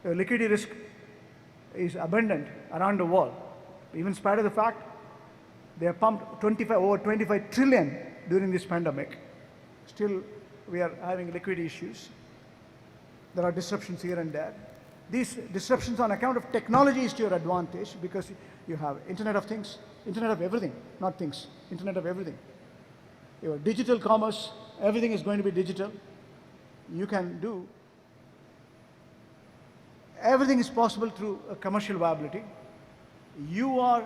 Your liquidity risk is abundant around the world. Even in spite of the fact they have pumped over 25 trillion during this pandemic. Still, we are having liquidity issues. There are disruptions here and there. These disruptions on account of technology is to your advantage because you have Internet of Things, Internet of everything, not things, Internet of everything. Your digital commerce, everything is going to be digital. You can do, everything is possible through a commercial viability. Your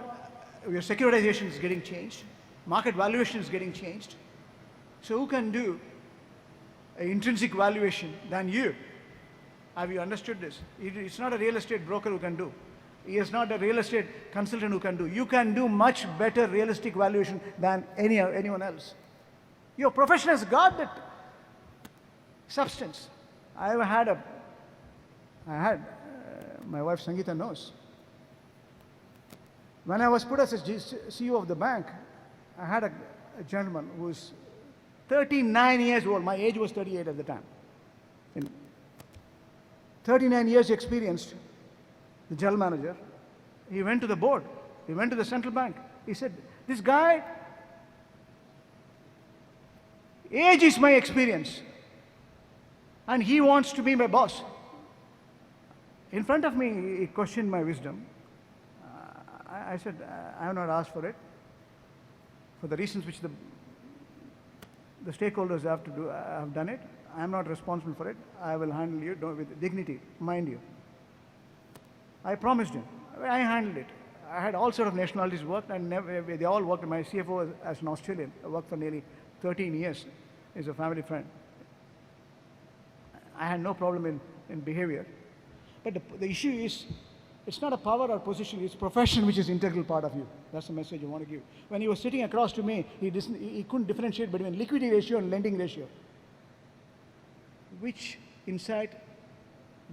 securitization is getting changed. Market valuation is getting changed. So who can do an intrinsic valuation than you? Have you understood this? It's not a real estate broker who can do. He is not a real estate consultant who can do. You can do much better realistic valuation than anyone else. Your profession has got that substance. My wife Sangeeta knows. When I was put as a CEO of the bank, I had a gentleman who was 39 years old. My age was 38 at the time. 39 years experienced, the general manager. He went to the board. He went to the central bank. He said, this guy, age is my experience. And he wants to be my boss. In front of me, he questioned my wisdom. I said, I have not asked for it. For the reasons which the stakeholders have to do, I have done it. I am not responsible for it. I will handle you with dignity, mind you. I promised him. I handled it. I had all sorts of nationalities worked, and they all worked. My CFO as an Australian. I worked for nearly 13 years. He's a family friend. I had no problem in behavior. But the issue is, it's not a power or position, it's profession which is an integral part of you. That's the message I want to give. When he was sitting across to me, he couldn't differentiate between liquidity ratio and lending ratio. Which insight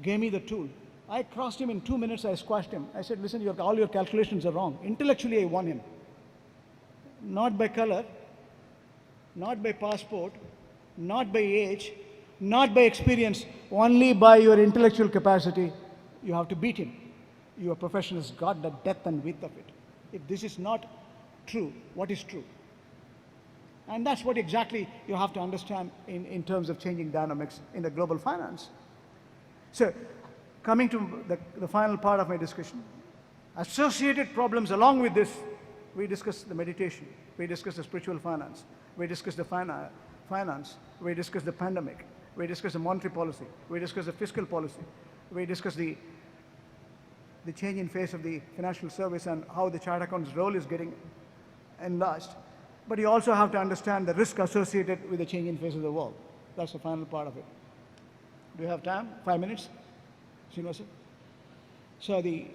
gave me the tool. I crossed him in 2 minutes, I squashed him. I said, listen, all your calculations are wrong. Intellectually, I won him. Not by color, not by passport, not by age, not by experience, only by your intellectual capacity. You have to beat him. Your profession has got the depth and width of it. If this is not true, what is true. And that's what exactly you have to understand in terms of changing dynamics in the global finance. So, coming to the final part of my discussion, associated problems along with this, we discussed the meditation, we discussed the spiritual finance, we discussed the finance, we discussed the pandemic, we discussed the monetary policy, we discussed the fiscal policy, we discussed the change in face of the financial service and how the chartered accountant's role is getting enlarged. But you also have to understand the risk associated with the change in face of the world. That's the final part of it. Do you have time? 5 minutes? Srinivasa? So the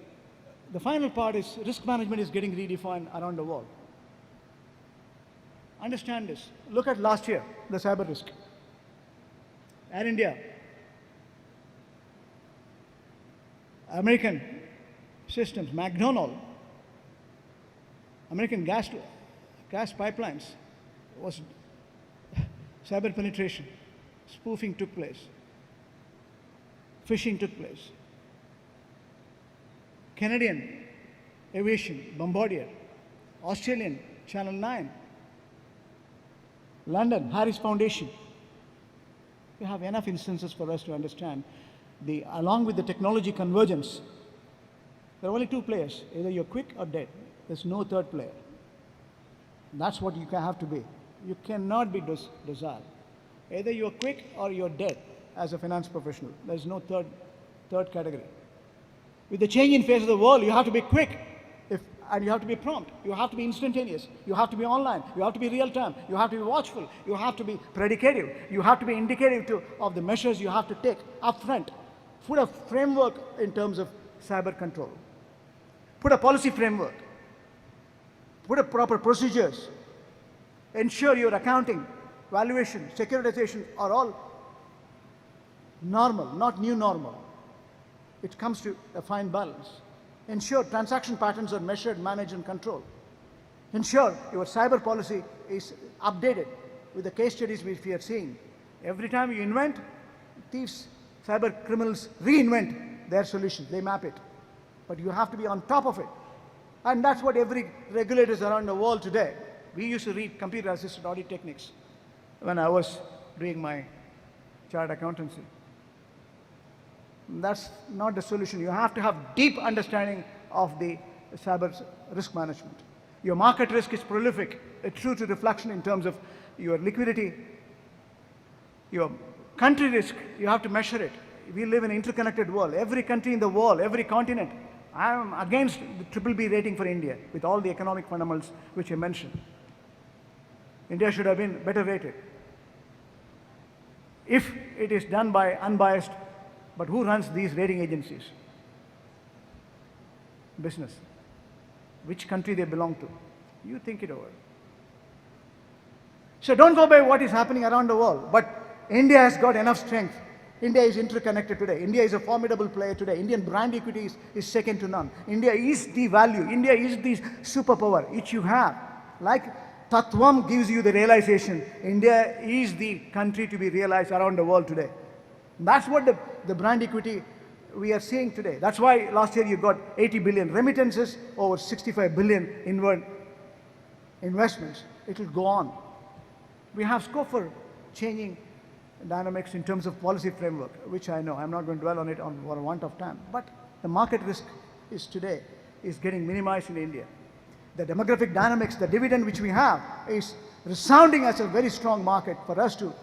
final part is risk management is getting redefined around the world. Understand this. Look at last year, the cyber risk. Air India, American Systems, McDonald, American gas pipelines was cyber penetration, spoofing took place, phishing took place. Canadian Aviation, Bombardier, Australian Channel 9, London, Harris Foundation. We have enough instances for us to understand along with the technology convergence, there are only two players. Either you're quick or dead. There's no third player. That's what you have to be. You cannot be docile. Either you're quick or you're dead as a finance professional. There's no third category. With the change in face of the world, you have to be quick and you have to be prompt. You have to be instantaneous. You have to be online. You have to be real time. You have to be watchful. You have to be predicative. You have to be indicative of the measures you have to take upfront. Put a framework in terms of cyber control. Put a policy framework. Put a proper procedures. Ensure your accounting, valuation, securitization are all normal, not new normal. It comes to a fine balance. Ensure transaction patterns are measured, managed, and controlled. Ensure your cyber policy is updated with the case studies which we are seeing. Every time you invent, thieves, cyber criminals reinvent their solutions. They map it. But you have to be on top of it. And that's what every regulators around the world today. We used to read computer-assisted audit techniques when I was doing my chartered accountancy. That's not the solution. You have to have deep understanding of the cyber risk management. Your market risk is prolific. It's true to reflection in terms of your liquidity. Your country risk, you have to measure it. We live in an interconnected world. Every country in the world, every continent. I am against the BBB rating for India with all the economic fundamentals which I mentioned. India should have been better rated. If it is done by unbiased, but who runs these rating agencies? Business. Which country they belong to? You think it over. So don't go by what is happening around the world, but India has got enough strength. India is interconnected today. India is a formidable player today. Indian brand equity is second to none. India is the value. India is the superpower which you have. Like Tattvam gives you the realization, India is the country to be realized around the world today. That's what the brand equity we are seeing today. That's why last year you got 80 billion remittances, over 65 billion inward investments. It will go on. We have scope for changing dynamics in terms of policy framework, which I know. I'm not going to dwell on it for want of time. But the market risk is today getting minimized in India. The demographic dynamics, the dividend which we have is resounding as a very strong market for us to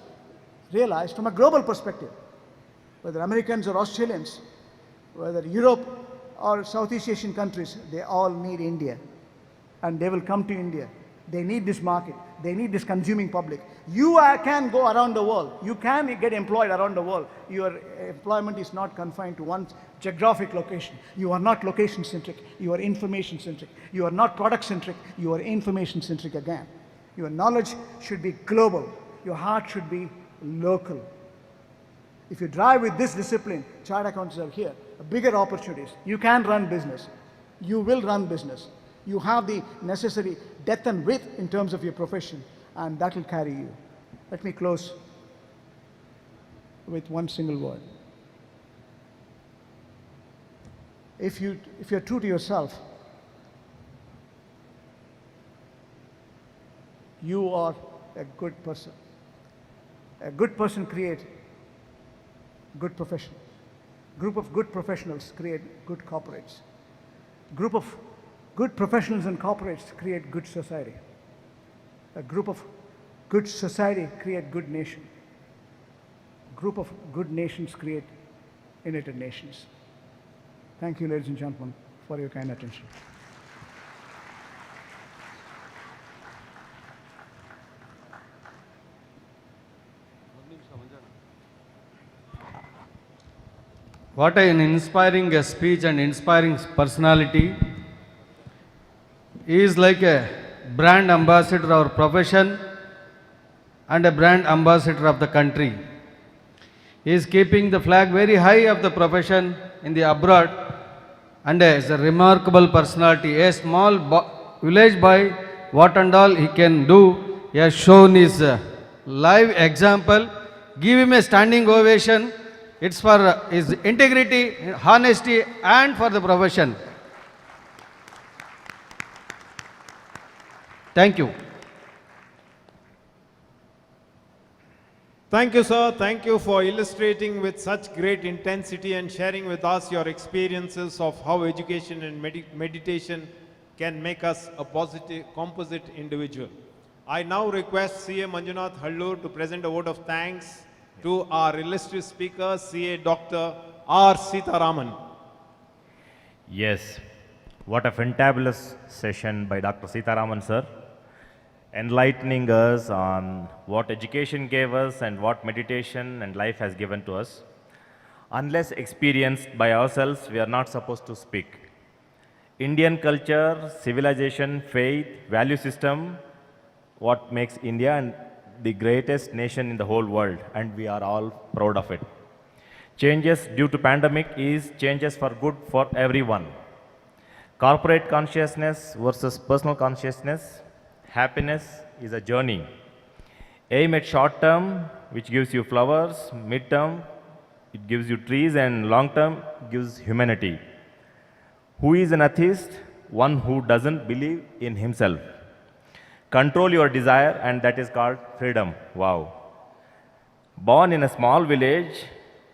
realize from a global perspective. Whether Americans or Australians, whether Europe or Southeast Asian countries, they all need India. And they will come to India. They need this market. They need this consuming public. You can go around the world. You can get employed around the world. Your employment is not confined to one geographic location. You are not location-centric. You are information-centric. You are not product-centric. You are information-centric again. Your knowledge should be global. Your heart should be local. If you drive with this discipline, chartered accountants are here. Bigger opportunities. You can run business. You will run business. You have the necessary depth and width in terms of your profession, and that will carry you. Let me close with one single word. If you're true to yourself, You are a good person. A good person creates good profession. Group of good professionals create good corporates. Group of good professionals and corporates create good society. A group of good society create good nation. Group of good nations create United Nations. Thank you, ladies and gentlemen, for your kind attention. What an inspiring speech and inspiring personality. He is like a brand ambassador of our profession and a brand ambassador of the country. He is keeping the flag very high of the profession in the abroad and is a remarkable personality. A small village boy, what and all he can do, he has shown his live example. Give him a standing ovation. It's for his integrity, honesty, and for the profession. Thank you. Thank you, sir. Thank you for illustrating with such great intensity and sharing with us your experiences of how education and meditation can make us a positive, composite individual. I now request CA Manjunath Hallur to present a vote of thanks to our illustrious speaker, CA Dr. R. Seetharaman. Yes, what a fantabulous session by Dr. Seetharaman, sir, enlightening us on what education gave us and what meditation and life has given to us. Unless experienced by ourselves, we are not supposed to speak. Indian culture, civilization, faith, value system, what makes India and the greatest nation in the whole world, and we are all proud of it. Changes due to pandemic is changes for good for everyone. Corporate consciousness versus personal consciousness. Happiness is a journey. Aim at short term, which gives you flowers. Mid term, it gives you trees, and long term gives humanity. Who is an atheist? One who doesn't believe in himself. Control your desire, and that is called freedom. Wow. Born in a small village,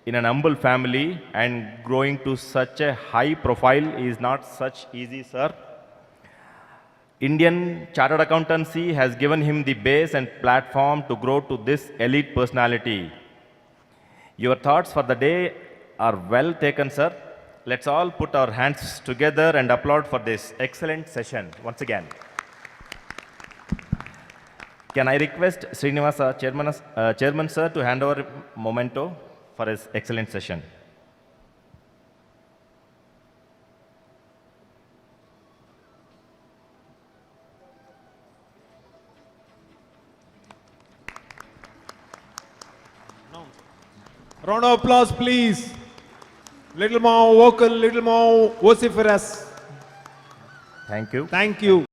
in an humble family, and growing to such a high profile is not such easy, sir. Indian Chartered Accountancy has given him the base and platform to grow to this elite personality. Your thoughts for the day are well taken, sir. Let's all put our hands together and applaud for this excellent session once again. Can I request Srinivasa, Chairman sir, to hand over memento for his excellent session. Round of applause, please. Little more vocal, little more vociferous. Thank you. Thank you.